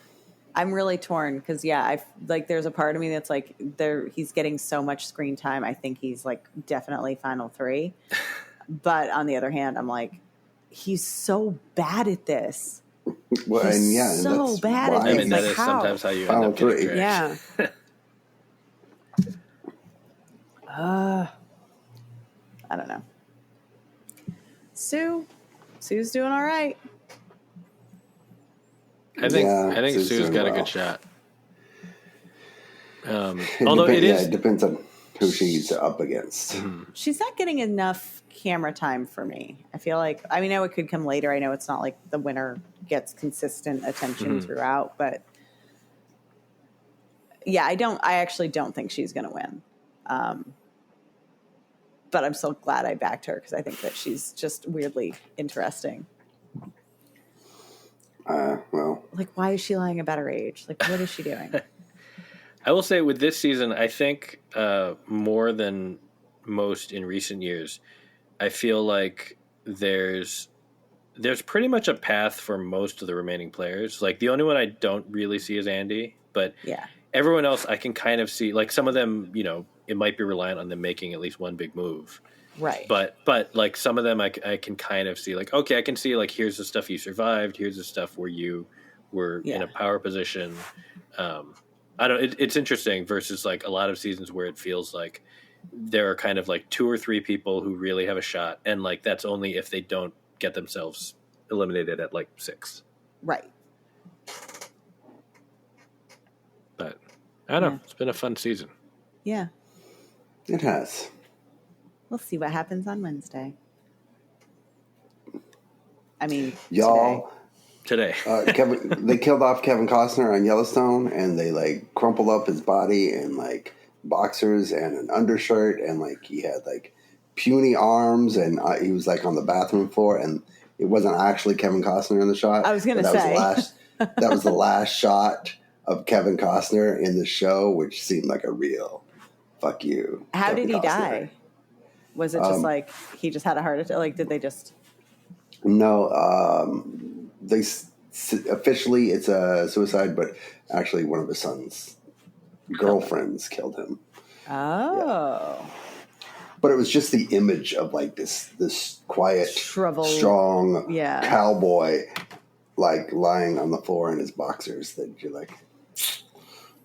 I'm really torn because there's a part of me that's like, he's getting so much screen time. I think he's like definitely final three. But on the other hand, I'm like, he's so bad at this. Well, he's so bad at this. I mean, that is sometimes how you end up getting trash. Yeah. I don't know. Sue's doing all right. I think Sue's got a good shot. Although it depends on who she's up against. Mm-hmm. She's not getting enough camera time for me. I feel like, I know it could come later. I know it's not like the winner gets consistent attention throughout, but yeah, I actually don't think she's going to win. But I'm so glad I backed her because I think that she's just weirdly interesting. Well, like, why is she lying about her age? Like, what is she doing? I will say with this season, I think more than most in recent years, I feel like there's pretty much a path for most of the remaining players. Like, the only one I don't really see is Andy, but everyone else I can kind of see. Like, some of them, it might be reliant on them making at least one big move. Right. But like some of them I can kind of see, like, okay, I can see, like, here's the stuff you survived. Here's the stuff where you were in a power position. I don't, it's interesting versus like a lot of seasons where it feels like there are kind of like 2 or 3 people who really have a shot. And like, that's only if they don't get themselves eliminated at like 6. Right. But I don't know. It's been a fun season. Yeah. It has. We'll see what happens on Wednesday. I mean, Today. They killed off Kevin Costner on Yellowstone, and they like crumpled up his body in like boxers and an undershirt, and like he had like puny arms, and he was like on the bathroom floor, and it wasn't actually Kevin Costner in the shot. I was going to say that was the last shot of Kevin Costner in the show, which seemed like a real fuck you. How Kevin did he Costner. Die? Was it just like he just had a heart attack? Like, did they just? No, they officially it's a suicide, but actually one of his son's girlfriends killed him. Oh. Yeah. But it was just the image of like this quiet, shriveled, strong cowboy, like lying on the floor in his boxers. That you're like,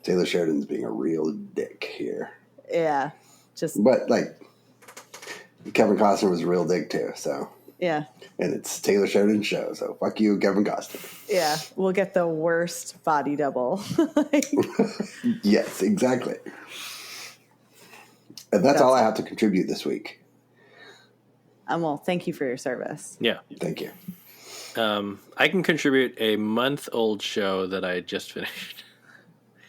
Taylor Sheridan's being a real dick here. Yeah, but like Kevin Costner was a real dick too. So yeah, and it's Taylor Sheridan's show. So fuck you, Kevin Costner. Yeah, we'll get the worst body double. Yes, exactly. And that's all I have to contribute this week. Well, thank you for your service. Yeah. Thank you. I can contribute a month-old show that I just finished.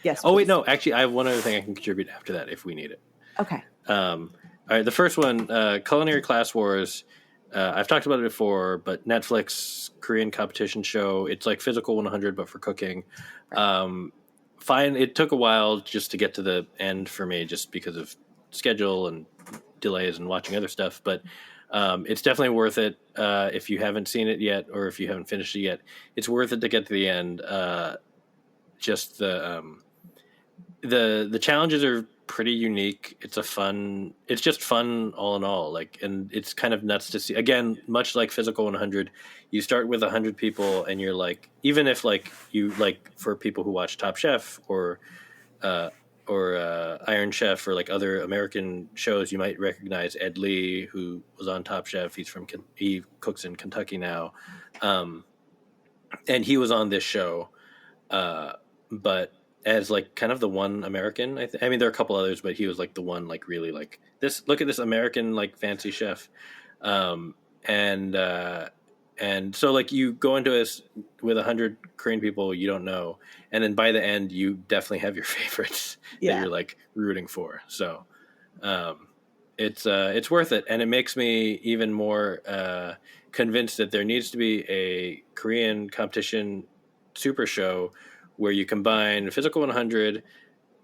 Yes. Oh, wait, no. Actually, I have one other thing I can contribute after that if we need it. Okay. All right, the first one, Culinary Class Wars. I've talked about it before, but Netflix Korean competition show. It's like Physical 100, but for cooking. Fine. It took a while just to get to the end for me, just because of schedule and delays and watching other stuff. But it's definitely worth it if you haven't seen it yet, or if you haven't finished it yet. It's worth it to get to the end. Just the challenges are pretty unique. It's just fun all in all. Like, and it's kind of nuts to see. Again, much like Physical 100, you start with 100 people, and you're like, even if like you like, for people who watch Top Chef or Iron Chef or like other American shows, you might recognize Ed Lee, who was on Top Chef. He cooks in Kentucky now, and he was on this show, but as like kind of the one American. I mean, there are a couple others, but he was like the one, like really like this. Look at this American like fancy chef, and so like you go into this with 100 Korean people you don't know, and then by the end you definitely have your favorites that you're like rooting for. So it's worth it, and it makes me even more convinced that there needs to be a Korean competition super show where you combine Physical 100,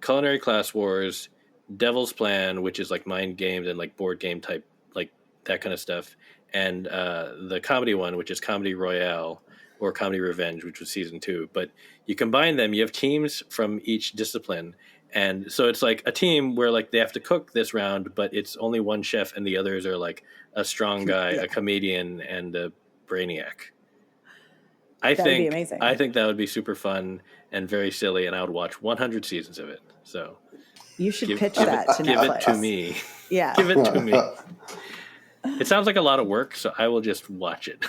Culinary Class Wars, Devil's Plan, which is like mind games and like board game type, like that kind of stuff, and the comedy one, which is Comedy Royale or Comedy Revenge, which was season 2. But you combine them, you have teams from each discipline. And so it's like a team where like they have to cook this round, but it's only one chef and the others are like a strong guy, a comedian, and a brainiac. That would be amazing. I think that would be super fun and very silly, and I would watch 100 seasons of it. So you should pitch that to Netflix. Give it to me. Yeah. Give it to me. It sounds like a lot of work, so I will just watch it.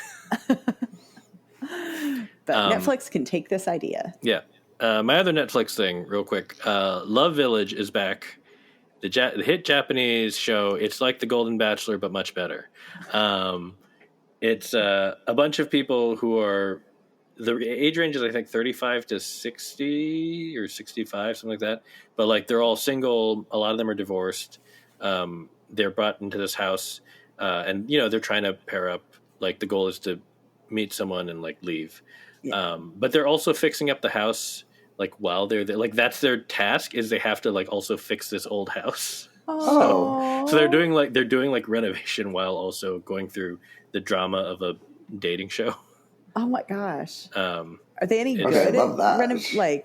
But Netflix can take this idea. Yeah. My other Netflix thing, real quick. Love Village is back. The hit Japanese show. It's like The Golden Bachelor, but much better. It's a bunch of people who are... The age range is, I think, 35 to 60 or 65, something like that. But, like, they're all single. A lot of them are divorced. They're brought into this house. And, you know, they're trying to pair up. Like, the goal is to meet someone and, like, leave. Yeah. But they're also fixing up the house, like, while they're there. Like, that's their task, is they have to, like, also fix this old house. So they're doing like renovation while also going through the drama of a dating show. Oh my gosh! Are they any good? I love that.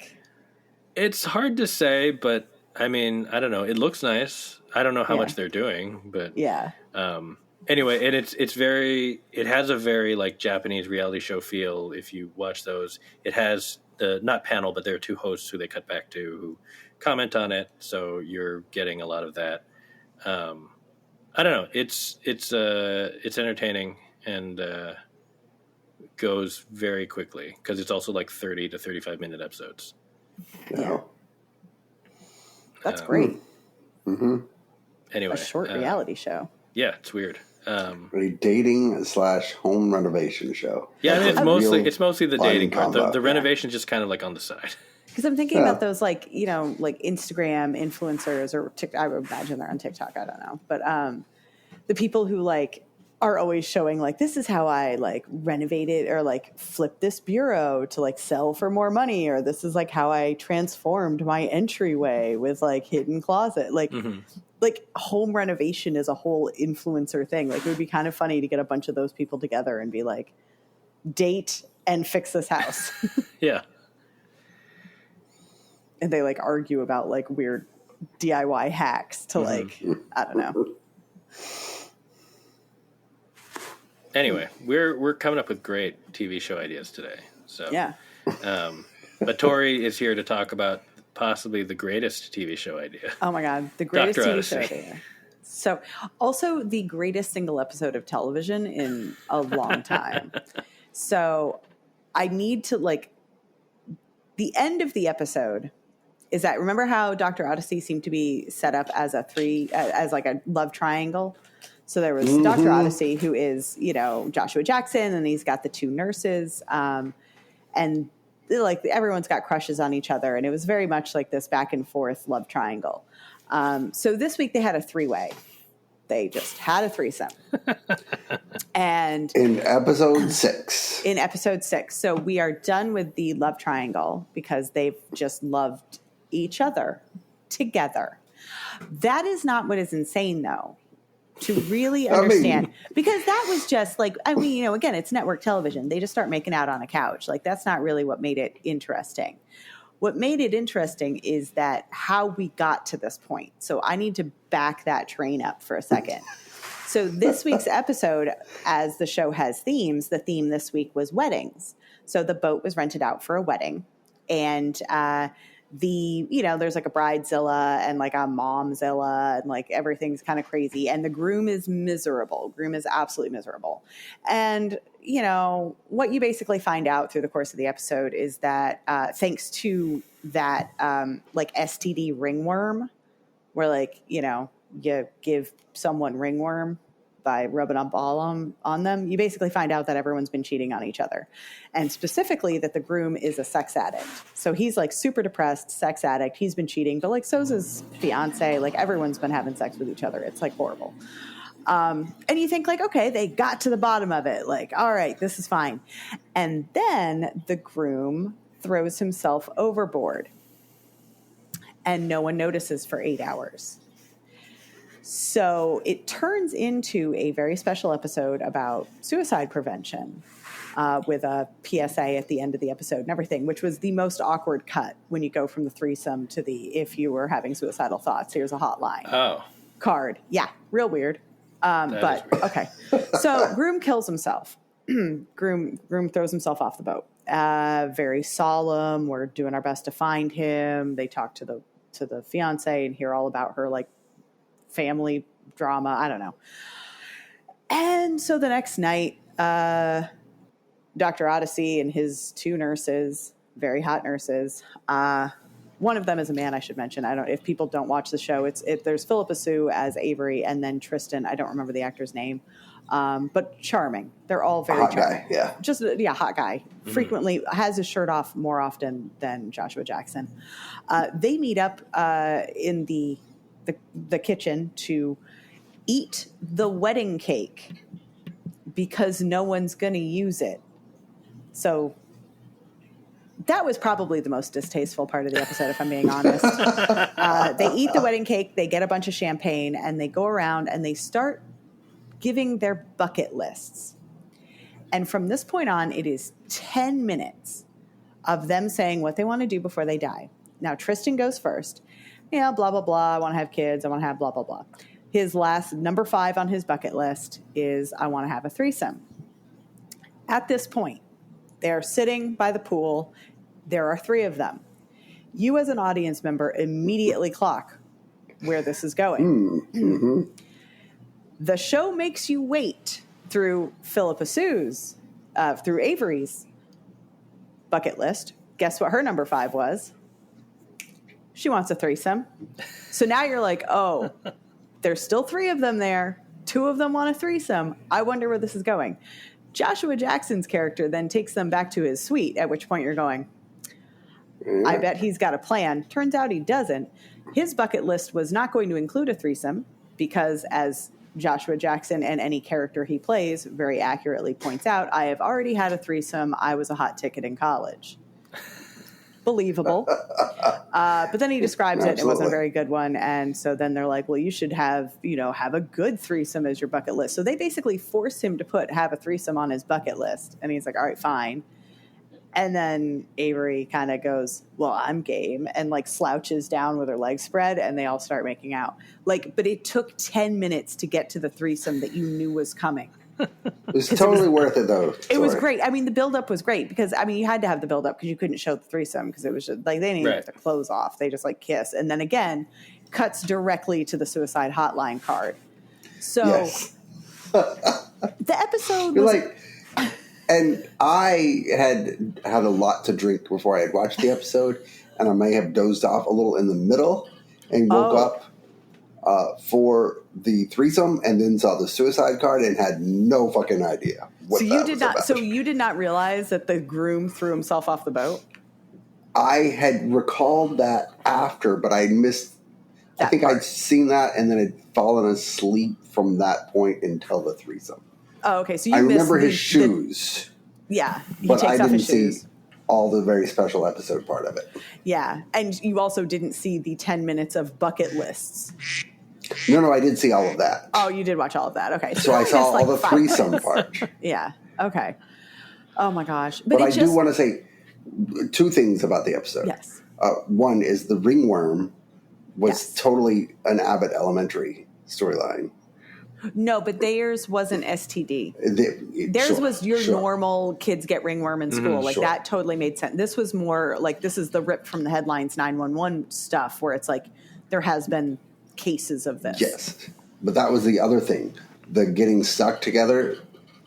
It's hard to say, but I mean, I don't know. It looks nice. I don't know how much they're doing, but yeah. Anyway, and it has a very like Japanese reality show feel. If you watch those, it has the not panel, but there are two hosts who they cut back to who comment on it. So you're getting a lot of that. I don't know. It's entertaining and goes very quickly because it's also like 30 to 35 minute episodes. Yeah. That's great. Mm-hmm. Anyway, a short reality show. Yeah, it's weird. A dating / home renovation show. Yeah, I mean, it's mostly the dating part. The renovation's just kind of like on the side. Because I'm thinking about those, like, you know, like Instagram influencers or TikTok. I would imagine they're on TikTok. I don't know, but the people who like are always showing like, this is how I like renovated or like flip this bureau to like sell for more money, or this is like how I transformed my entryway with like hidden closet. Like, like home renovation is a whole influencer thing. Like, it would be kind of funny to get a bunch of those people together and be like, date and fix this house. Yeah. And they like argue about like weird DIY hacks to like, I don't know. Anyway, we're coming up with great TV show ideas today. So yeah. But Tori is here to talk about possibly the greatest TV show idea. Oh my God, the greatest Dr. TV Odyssey. show idea. So, also the greatest single episode of television in a long time. So, I need to like the end of the episode is that, remember how Dr. Odyssey seemed to be set up as as like a love triangle? So there was Dr. Odyssey, who is, Joshua Jackson, and he's got the two nurses, and like everyone's got crushes on each other, and it was very much like this back and forth love triangle. So this week they had a three-way. They just had a threesome. And in episode 6. In episode 6. So we are done with the love triangle because they've just loved each other together. That is not what is insane, though, to really understand. Because that was just like, again, it's network television. They just start making out on a couch. Like, that's not really what made it interesting. What made it interesting is that how we got to this point. So I need to back that train up for a second. So this week's episode, as the show has themes, the theme this week was weddings. So the boat was rented out for a wedding. And there's like a bridezilla and like a momzilla, and like everything's kind of crazy. And the groom is miserable. Groom is absolutely miserable. And what you basically find out through the course of the episode is that thanks to that like STD ringworm, where like, you give someone ringworm by rubbing up all on them, you basically find out that everyone's been cheating on each other. And specifically that the groom is a sex addict. So he's like super depressed, sex addict. He's been cheating, but like so's his fiance. Like everyone's been having sex with each other. It's like horrible. And you think like, okay, they got to the bottom of it. Like, all right, this is fine. And then the groom throws himself overboard and no one notices for 8 hours. So it turns into a very special episode about suicide prevention with a PSA at the end of the episode and everything, which was the most awkward cut when you go from the threesome to the, if you were having suicidal thoughts, here's a hotline card. Yeah, real weird. But okay. So groom kills himself. Groom throws himself off the boat. Very solemn. We're doing our best to find him. They talk to the fiance and hear all about her like family drama. I don't know. And so the next night, Dr. Odyssey and his two nurses, very hot nurses, one of them is a man, I should mention. I don't, if people don't watch the show, there's Philippa Sue as Avery, and then Tristan. I don't remember the actor's name, but charming. They're all very hot charming. Guy, yeah, hot guy. Mm-hmm. Frequently has his shirt off more often than Joshua Jackson. They meet up in the kitchen to eat the wedding cake because no one's going to use it. So that was probably the most distasteful part of the episode, if I'm being honest. They eat the wedding cake, they get a bunch of champagne, and they go around and they start giving their bucket lists. And from this point on, it is 10 minutes of them saying what they want to do before they die. Now, Tristan goes first. Blah, blah, blah. I want to have kids. I want to have blah, blah, blah. His last, number 5 on his bucket list is I want to have a threesome. At this point, they're sitting by the pool. There are 3 of them. You as an audience member immediately clock where this is going. Mm-hmm. The show makes you wait through Philippa Sue's, through Avery's bucket list. Guess what her number 5 was? She wants a threesome. So now you're like, oh, there's still 3 of them there. 2 of them want a threesome. I wonder where this is going. Joshua Jackson's character then takes them back to his suite, at which point you're going, I bet he's got a plan. Turns out he doesn't. His bucket list was not going to include a threesome because, as Joshua Jackson and any character he plays very accurately points out, I have already had a threesome. I was a hot ticket in college. Believable. But then he describes it. It wasn't a very good one. And so then they're like, well, you should have a good threesome as your bucket list. So they basically force him to have a threesome on his bucket list. And he's like, all right, fine. And then Avery kind of goes, well, I'm game, and like slouches down with her legs spread, and they all start making out. Like, but it took 10 minutes to get to the threesome that you knew was coming. It was totally worth it, though. It was great. I mean, the buildup was great because, I mean, you had to have the buildup because you couldn't show the threesome because it was just like they didn't even have their clothes off. They just like kiss. And then again, cuts directly to the suicide hotline card. So the episode was like, and I had a lot to drink before I had watched the episode. and I may have dozed off a little in the middle and woke up for the threesome and then saw the suicide card and had no fucking idea what that was about. So you did not realize that the groom threw himself off the boat? I had recalled that after, but I missed. I think I'd seen that and then had fallen asleep from that point until the threesome. Oh, okay. So I remember his shoes. Yeah, but I didn't see all the very special episode part of it. Yeah, and you also didn't see the 10 minutes of bucket lists. No, I did see all of that. Oh, you did watch all of that. Okay. So I saw all the threesome part. Yeah. Okay. Oh my gosh. But I do want to say two things about the episode. Yes. One is the ringworm was totally an Abbott Elementary storyline. No, but theirs wasn't STD. Theirs was your normal kids get ringworm in school. Like that totally made sense. This was more like this is the rip from the headlines 911 stuff where it's like there has been cases of this. Yes. But that was the other thing. The getting stuck together,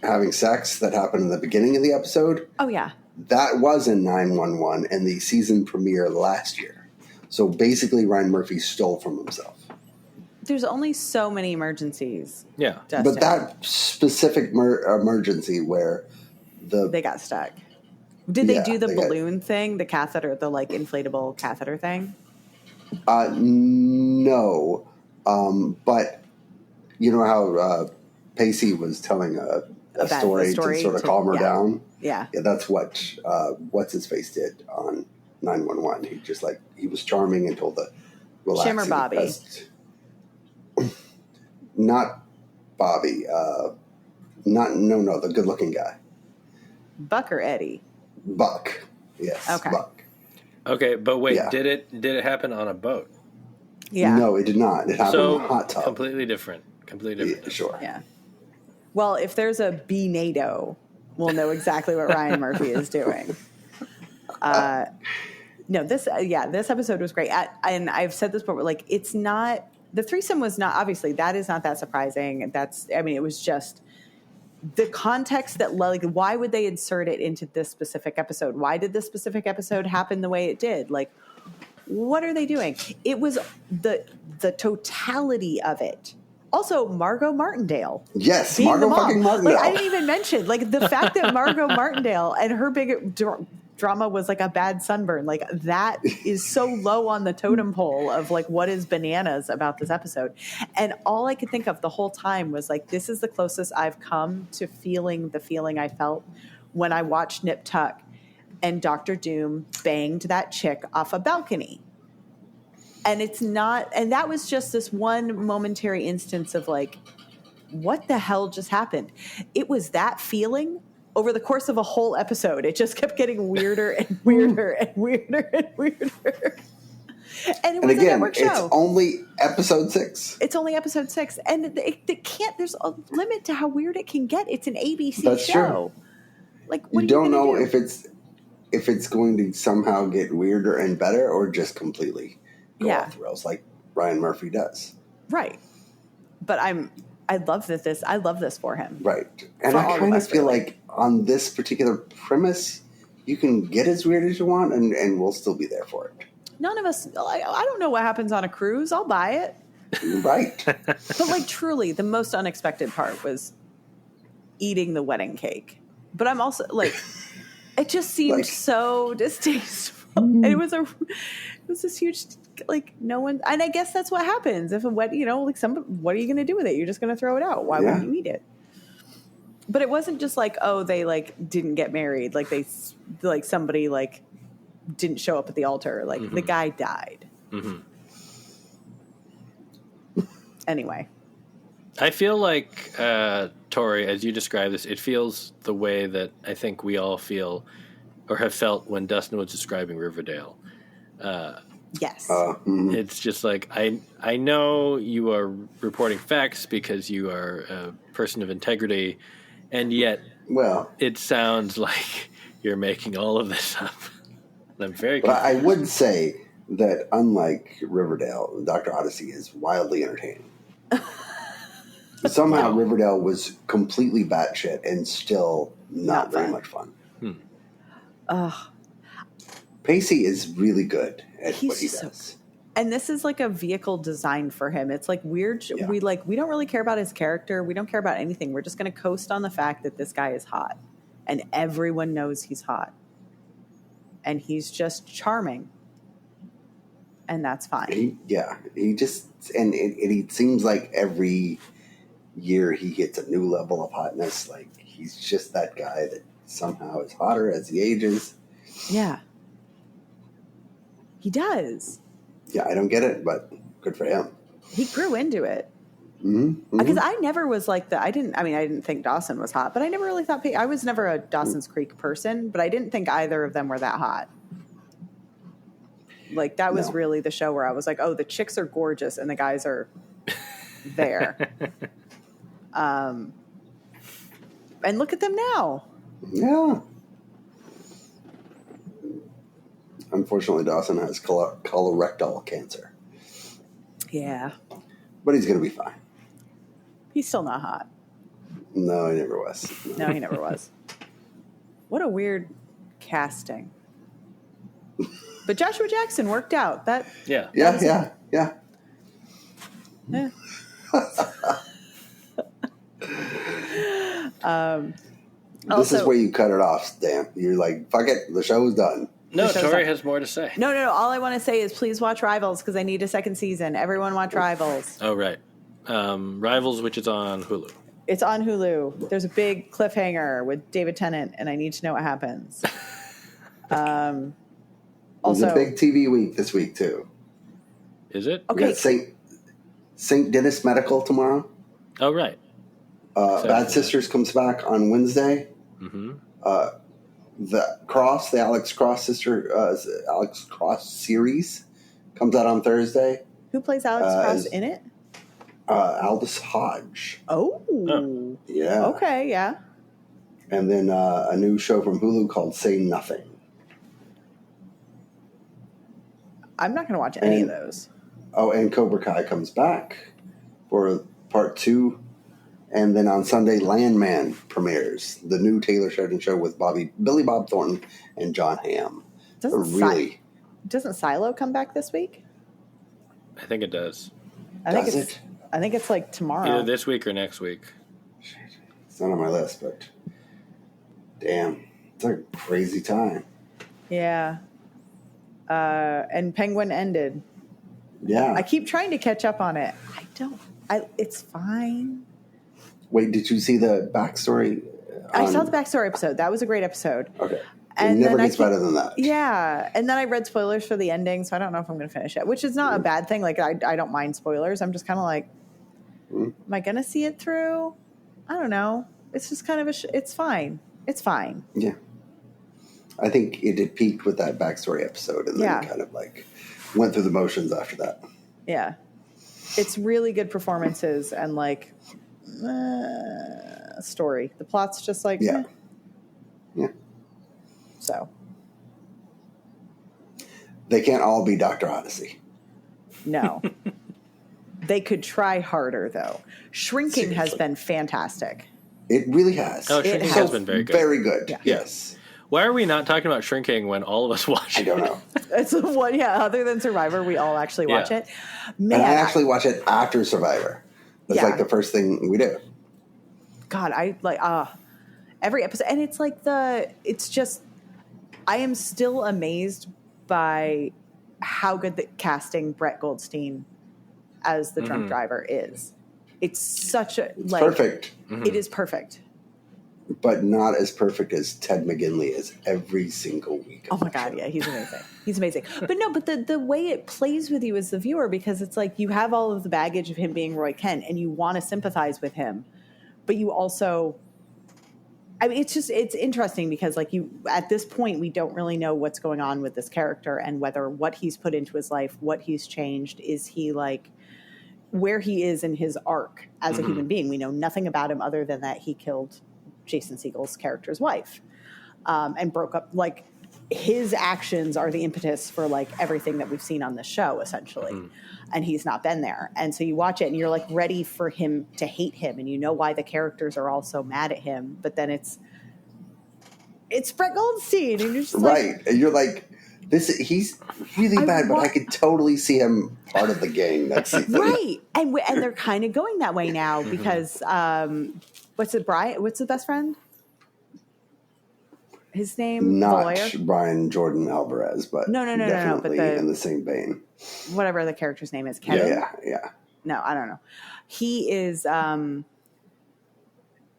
having sex that happened in the beginning of the episode. Oh, yeah. That was in 911 and the season premiere last year. So basically Ryan Murphy stole from himself. There's only so many emergencies. Yeah. Dustin. But that specific emergency where they got stuck. Did they do the balloon thing, the catheter, the like inflatable catheter thing? No. But you know how Pacey was telling a story to sort of calm her down? Yeah. Yeah, that's what's his face did on 911. He was charming and told the relaxing Shimmer Bobby. Not Bobby. The good-looking guy. Buck or Eddie? Buck. Yes. Okay. Buck. Okay, but wait, did it happen on a boat? Yeah. No, it did not. It happened in a hot tub. Completely different. Yeah, sure. Yeah. Well, if there's a B-NATO, we'll know exactly what Ryan Murphy is doing. No, this episode was great. And I've said this before, like, it's not, the threesome was not, obviously, that is not that surprising. It was just the context that, like, why would they insert it into this specific episode? Why did this specific episode happen the way it did? Like, what are they doing? It was the totality of it. Also, Margot Martindale. Yes, Margot fucking Martindale. Like, I didn't even mention, like, the fact that Margot Martindale and her big drama was, like, a bad sunburn. Like, that is so low on the totem pole of, like, what is bananas about this episode. And all I could think of the whole time was, like, this is the closest I've come to feeling the feeling I felt when I watched Nip Tuck and Dr. Doom banged that chick off a balcony. And that was just this one momentary instance of like, what the hell just happened? It was that feeling over the course of a whole episode. It just kept getting weirder and weirder and weirder and weirder. And it was a network show. It's only episode 6. It's only episode 6. And it can't, there's a limit to how weird it can get. It's an ABC That's show. True. Like, what you don't know if it's going to somehow get weirder and better or just completely go off the rails like Ryan Murphy does. Right. But I love this for him. Right. And I kind of feel like on this particular premise, you can get as weird as you want and we'll still be there for it. None of us, I don't know what happens on a cruise. I'll buy it. Right. But like truly, the most unexpected part was eating the wedding cake. But I'm also like, it just seemed so distasteful. And it was this huge, like, no one, and I guess that's what happens if a wedding, like what are you going to do with it? You're just going to throw it out. Why wouldn't you eat it? But it wasn't just like, oh, they like didn't get married. Like somebody like didn't show up at the altar. Like the guy died. Mm-hmm. Anyway. I feel like, Tori, as you describe this, it feels the way that I think we all feel or have felt when Dustin was describing Riverdale. Yes. It's just like, I know you are reporting facts because you are a person of integrity, and yet it sounds like you're making all of this up. I'm very confused. I would say that unlike Riverdale, Dr. Odyssey is wildly entertaining. Somehow Riverdale was completely batshit and still not very much fun. Pacey is really good at what he does. And this is like a vehicle designed for him. It's like weird. Yeah. We don't really care about his character. We don't care about anything. We're just going to coast on the fact that this guy is hot. And everyone knows he's hot. And he's just charming. And that's fine. He seems like every year he hits a new level of hotness. Like he's just that guy that somehow is hotter as he ages. Yeah. He does. Yeah, I don't get it, but good for him. He grew into it. Mm-hmm. Because I never was like I didn't think Dawson was hot, but I never really thought, I was never a Dawson's Creek person, but I didn't think either of them were that hot. Like that was really the show where I was like, oh, the chicks are gorgeous and the guys are there. And look at them now. Yeah. Unfortunately, Dawson has colorectal cancer. Yeah. But he's going to be fine. He's still not hot. No, he never was. No, he never was. What a weird casting. But Joshua Jackson worked out. Yeah. This is where you cut it off, Dan. You're like, fuck it, the show's done. No, Tori has more to say. No. All I want to say is please watch Rivals because I need a second season. Everyone watch Rivals. Oh, right. Rivals, which is on Hulu. It's on Hulu. There's a big cliffhanger with David Tennant, and I need to know what happens. Also, it's a big TV week this week, too. Is it? Okay. We got St. Dennis Medical tomorrow. Oh, right. Bad Sisters comes back on Wednesday. Mm-hmm. The Alex Cross series comes out on Thursday. Who plays Alex Cross in it? Aldous Hodge. Oh. Yeah. Okay, yeah. And then a new show from Hulu called Say Nothing. I'm not going to watch any of those. Oh, and Cobra Kai comes back for part 2. And then on Sunday, Landman premieres, the new Taylor Sheridan show with Billy Bob Thornton and John Hamm. Doesn't Silo come back this week? I think it does. I think it's like tomorrow. Either this week or next week. It's not on my list, but damn, it's a crazy time. Yeah. And Penguin ended. Yeah. I keep trying to catch up on it. It's fine. Wait, did you see the backstory? I saw the backstory episode. That was a great episode. Okay. It never gets better than that. Yeah. And then I read spoilers for the ending, so I don't know if I'm going to finish it, which is not a bad thing. Like, I don't mind spoilers. I'm just kind of like, am I going to see it through? I don't know. It's just kind of it's fine. It's fine. Yeah. I think it had peaked with that backstory episode and then kind of like went through the motions after that. Yeah. It's really good performances and like story. The plot's just like, yeah. So. They can't all be Dr. Odyssey. No. They could try harder, though. Shrinking has been fantastic. It really has. Oh, Shrinking has been very good. Very good, yes. Why are we not talking about Shrinking when all of us watch it? I don't know. It's one, other than Survivor, we all actually watch it. Man, and I actually watch it after Survivor. That's like the first thing we do. God, I like every episode. And it's like it's just, I am still amazed by how good the casting Brett Goldstein as the drunk driver is. It's such a, perfect. It is perfect. But not as perfect as Ted McGinley is every single week. Oh my God, yeah, he's amazing. He's amazing. But the way it plays with you as the viewer, because it's like you have all of the baggage of him being Roy Kent and you want to sympathize with him, but you also, I mean, it's interesting because like at this point, we don't really know what's going on with this character and whether what he's put into his life, what he's changed, is he like where he is in his arc as a human being. We know nothing about him other than that he killed Jason Segel's character's wife, and broke up. Like his actions are the impetus for like everything that we've seen on the show, essentially. And he's not been there. And so you watch it and you're like ready for him to hate him, and you know why the characters are all so mad at him. But then it's Brett Goldstein, and you're just right. And you're like, He's really bad, but I could totally see him part of the gang next season. Right. And they're kind of going that way now because what's the best friend? His name? Not the lawyer? Brian Jordan Alvarez, but definitely in the same vein. Whatever the character's name is, Kevin? Yeah. No, I don't know. He is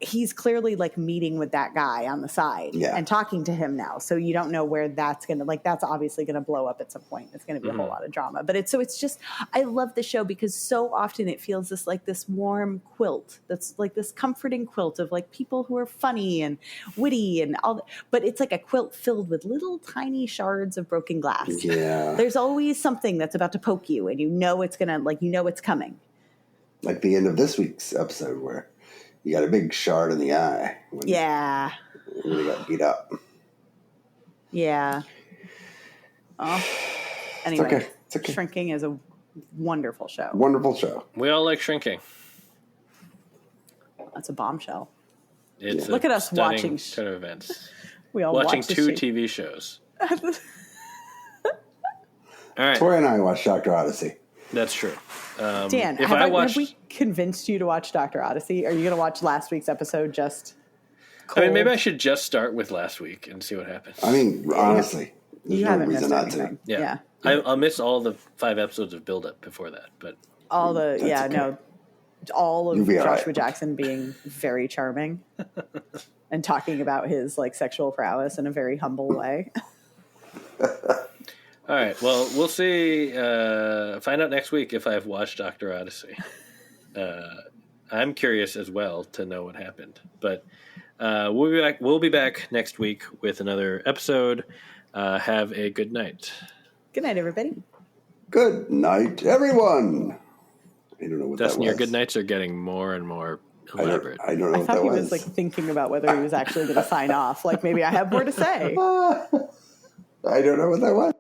he's clearly like meeting with that guy on the side and talking to him now. So you don't know where that's going to, like, that's obviously going to blow up at some point. It's going to be a whole lot of drama, but it's just, I love the show because so often it feels this warm quilt. That's like this comforting quilt of like people who are funny and witty and all, but it's like a quilt filled with little tiny shards of broken glass. Yeah. There's always something that's about to poke you and it's going to, like, it's coming. Like the end of this week's episode where you got a big shard in the eye. When he got beat up. Yeah. Oh. Anyway, it's okay. Shrinking is a wonderful show. Wonderful show. We all like Shrinking. That's a bombshell. Look at us watching turn of events. We all watching watch two TV shows. All right. Tori and I watched Dr. Odyssey. That's true. Dan, have we convinced you to watch Dr. Odyssey? Are you going to watch last week's episode just cold? I mean, maybe I should just start with last week and see what happens. I mean, honestly, there's you no haven't reason missed not anything. to. Yeah. I'll miss all the 5 episodes of build-up before that, but all the all of Joshua right. Jackson being very charming and talking about his like sexual prowess in a very humble way. All right. Well, we'll see. Find out next week if I've watched Dr. Odyssey. I'm curious as well to know what happened. But we'll be back. We'll be back next week with another episode. Have a good night. Good night, everybody. Good night, everyone. I don't know what Dustin, that was. your good nights are getting more and more elaborate. I don't know I thought he was like thinking about whether he was actually going to sign off. Like maybe I have more to say. I don't know what that was.